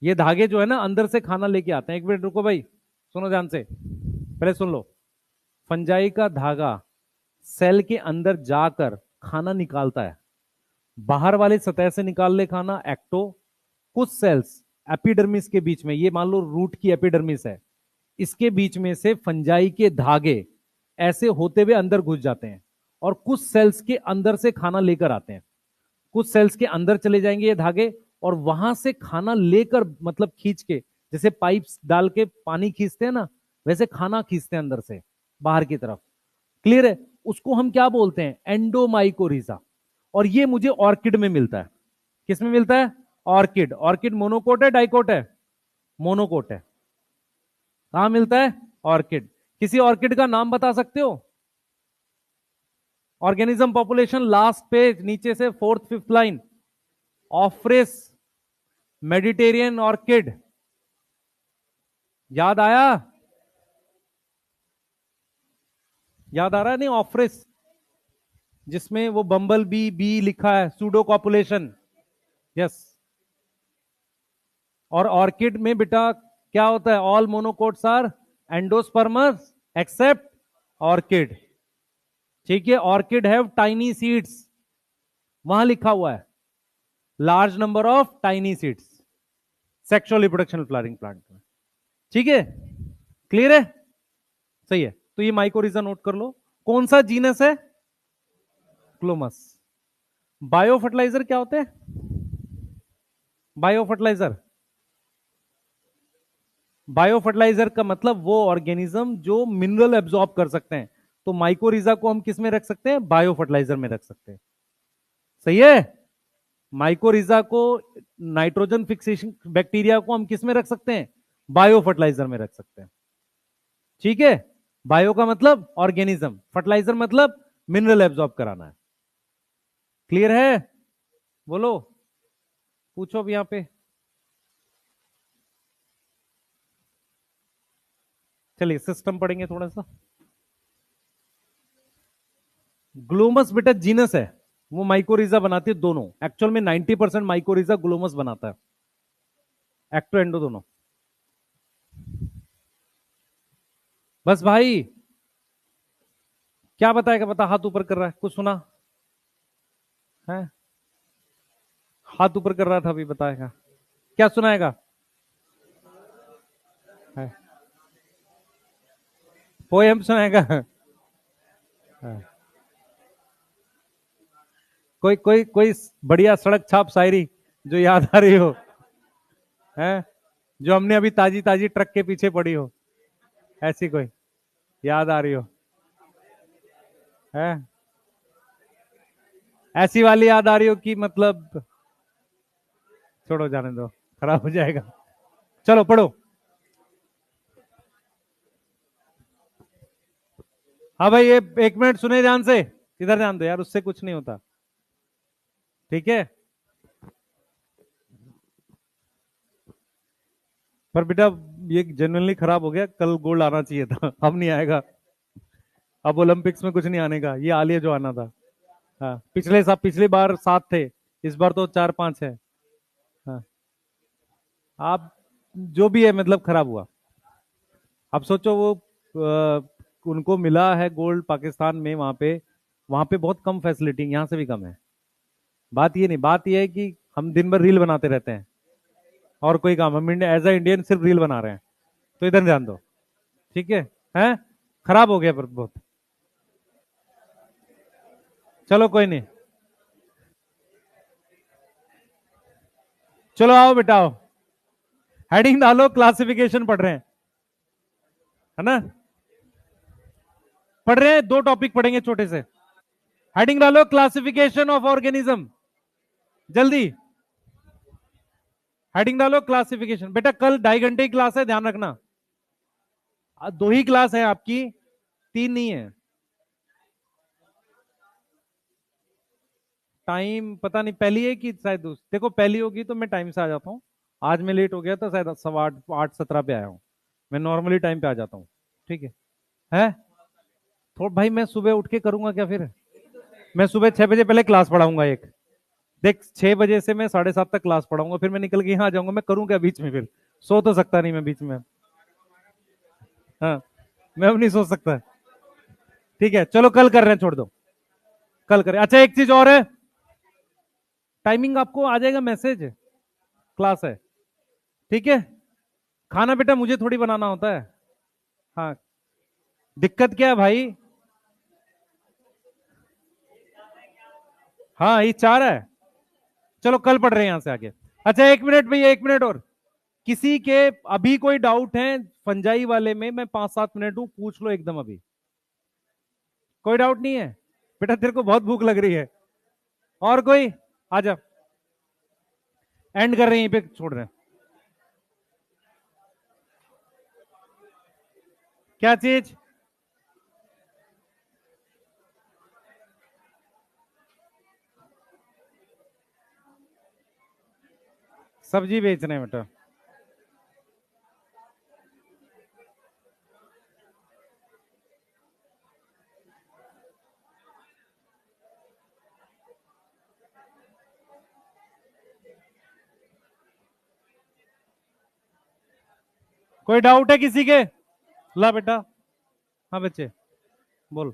ये धागे जो है ना अंदर से खाना लेके आते हैं। एक मिनट रुको भाई, सुनो ध्यान से, पहले सुन लो। फंजाई का धागा सेल के अंदर जाकर खाना निकालता है। बाहर वाले सतह से निकाल ले खाना, एक्टो। कुछ सेल्स एपिडर्मिस के बीच में, ये मान लो रूट की एपिडर्मिस है, इसके बीच में से फंजाई के धागे ऐसे होते हुए अंदर घुस जाते हैं, और कुछ सेल्स के अंदर से खाना लेकर आते हैं। कुछ सेल्स के अंदर चले जाएंगे ये धागे, और वहां से खाना लेकर, मतलब खींच के, जैसे पाइप्स डाल के पानी खींचते हैं ना, वैसे खाना खींचते हैं अंदर से बाहर की तरफ। क्लियर है? उसको हम क्या बोलते हैं? एंडोमाइकोरिजा। और ये मुझे ऑर्किड में मिलता है। किस में मिलता है? ऑर्किड। ऑर्किड मोनोकोट है डाइकोट है? मोनोकोट है। कहां मिलता है? ऑर्किड। किसी ऑर्किड का नाम बता सकते हो? ऑर्गेनिज्म पॉपुलेशन लास्ट पेज नीचे से fourth fifth line. Ophrys Mediterranean orchid. याद आया? याद आ रहा है? नहीं, ऑफ्रिस, जिसमें वो बम्बल बी बी लिखा है, सूडो कॉपुलेशन। यस। और ऑर्किड में बेटा क्या होता है? All monocots are endospermous except orchid. ठीक है? ऑर्किड हैव टाइनी सीड्स, वहां लिखा हुआ है large number of tiny seeds. Sexual reproduction flowering plant में। ठीक है? क्लियर है? सही है। तो ये माइकोरिजा नोट कर लो। कौन सा जीनस है? क्लोमस। बायो फर्टिलाइजर क्या होते हैं? बायो फर्टिलाइजर, बायो फर्टिलाइजर का मतलब वो ऑर्गेनिज्म जो मिनरल एब्जॉर्ब कर सकते हैं। तो माइकोरिजा को हम किस में रख सकते हैं? बायो फर्टिलाइजर में रख सकते हैं। सही है? माइकोरिजा को, नाइट्रोजन फिक्सेशन बैक्टीरिया को हम किस में रख सकते हैं? बायो फर्टिलाइजर में रख सकते हैं। ठीक है? बायो का मतलब ऑर्गेनिज्म, फर्टिलाइजर मतलब मिनरल एब्जॉर्ब कराना है। क्लियर है? बोलो, पूछो अब यहां पे। चलिए सिस्टम पढ़ेंगे थोड़ा सा। ग्लोमस बेटा जीनस है, वो माइकोरिजा बनाती है दोनों। एक्चुअल में 90% माइकोरिजा ग्लोमस बनाता है, एक्टो एंडो दोनों। बस भाई, क्या बताएगा? बता, हाथ ऊपर कर रहा है, कुछ सुना है? हाथ ऊपर कर रहा था अभी, बताएगा? क्या सुनाएगा? है? पोएम सुनाएगा? है। कोई कोई कोई बढ़िया सड़क छाप शायरी जो याद आ रही हो, है, जो हमने अभी ताजी ताजी ट्रक के पीछे पड़ी हो, ऐसी कोई याद आ रही हो? है? ऐसी वाली याद आ रही हो कि मतलब, छोड़ो जाने दो, खराब हो जाएगा। चलो पढ़ो। हाँ भाई, ये 1 मिनट सुने ध्यान से, इधर ध्यान दो यार, उससे कुछ नहीं होता, ठीक है। पर बेटा ये जेन्युइनली खराब हो गया, कल गोल्ड आना चाहिए था, अब नहीं आएगा। अब ओलंपिक्स में कुछ नहीं आने का, ये आलिया जो आना था। हाँ, पिछले साल, पिछली बार 7 थे, इस बार तो 4-5 है। हाँ, आप जो भी है मतलब खराब हुआ। अब सोचो वो उनको मिला है गोल्ड पाकिस्तान में, वहां पे बहुत कम फैसिलिटी, यहाँ से भी कम है। बात ये नहीं, बात ये है कि हम दिन भर रील बनाते रहते हैं, और कोई काम, हम इंडिया एज अ इंडियन सिर्फ रील बना रहे हैं। तो इधर ध्यान दो, ठीक है। हैं, खराब हो गया पर बहुत। चलो कोई नहीं, चलो आओ बेटा आओ, हेडिंग डालो, क्लासिफिकेशन पढ़ रहे हैं, है ना। पढ़ रहे हैं, 2 टॉपिक पढ़ेंगे छोटे से। हेडिंग डालो, क्लासिफिकेशन ऑफ ऑर्गेनिज्म, जल्दी। हेडिंग डालो क्लासिफिकेशन। बेटा कल 2.5 घंटे की क्लास है, ध्यान रखना। 2 ही क्लास है आपकी, 3 नहीं है। टाइम पता नहीं, पहली है कि शायद देखो, पहली होगी तो मैं टाइम से आ जाता हूँ। आज मैं लेट हो गया था, शायद 8:15 पे आया हूँ। मैं नॉर्मली टाइम पे आ जाता हूँ, ठीक है। तो भाई मैं सुबह उठ के करूंगा क्या फिर? मैं सुबह 6 बजे पहले क्लास पढ़ाऊंगा एक। देख, 6 बजे से मैं 7:30 तक क्लास पढ़ाऊंगा, फिर मैं निकल के यहाँ आ जाऊंगा, मैं करूँ क्या बीच में फिर? सो तो सकता नहीं मैं बीच में। हाँ, मैं अब नहीं सो सकता। ठीक है, चलो कल कर रहे हैं, छोड़ दो, कल करें। अच्छा एक चीज और है, टाइमिंग आपको आ जाएगा मैसेज, क्लास है, ठीक है। खाना बेटा मुझे थोड़ी बनाना होता है। हाँ, दिक्कत क्या है भाई? हाँ, ये 4 है। चलो कल पढ़ रहे हैं यहां से आगे। अच्छा 1 मिनट भैया, 1 मिनट और। किसी के अभी कोई डाउट है फंजाई वाले में? मैं 5-7 मिनट हूं, पूछ लो एकदम अभी। कोई डाउट नहीं है? बेटा तेरे को बहुत भूख लग रही है। और कोई? आजा, एंड कर रहे हैं, यहीं पे छोड़ रहे हैं। क्या चीज? सब्जी बेच रहे हैं बेटा। कोई डाउट है किसी के? ला बेटा। हाँ बच्चे, बोल।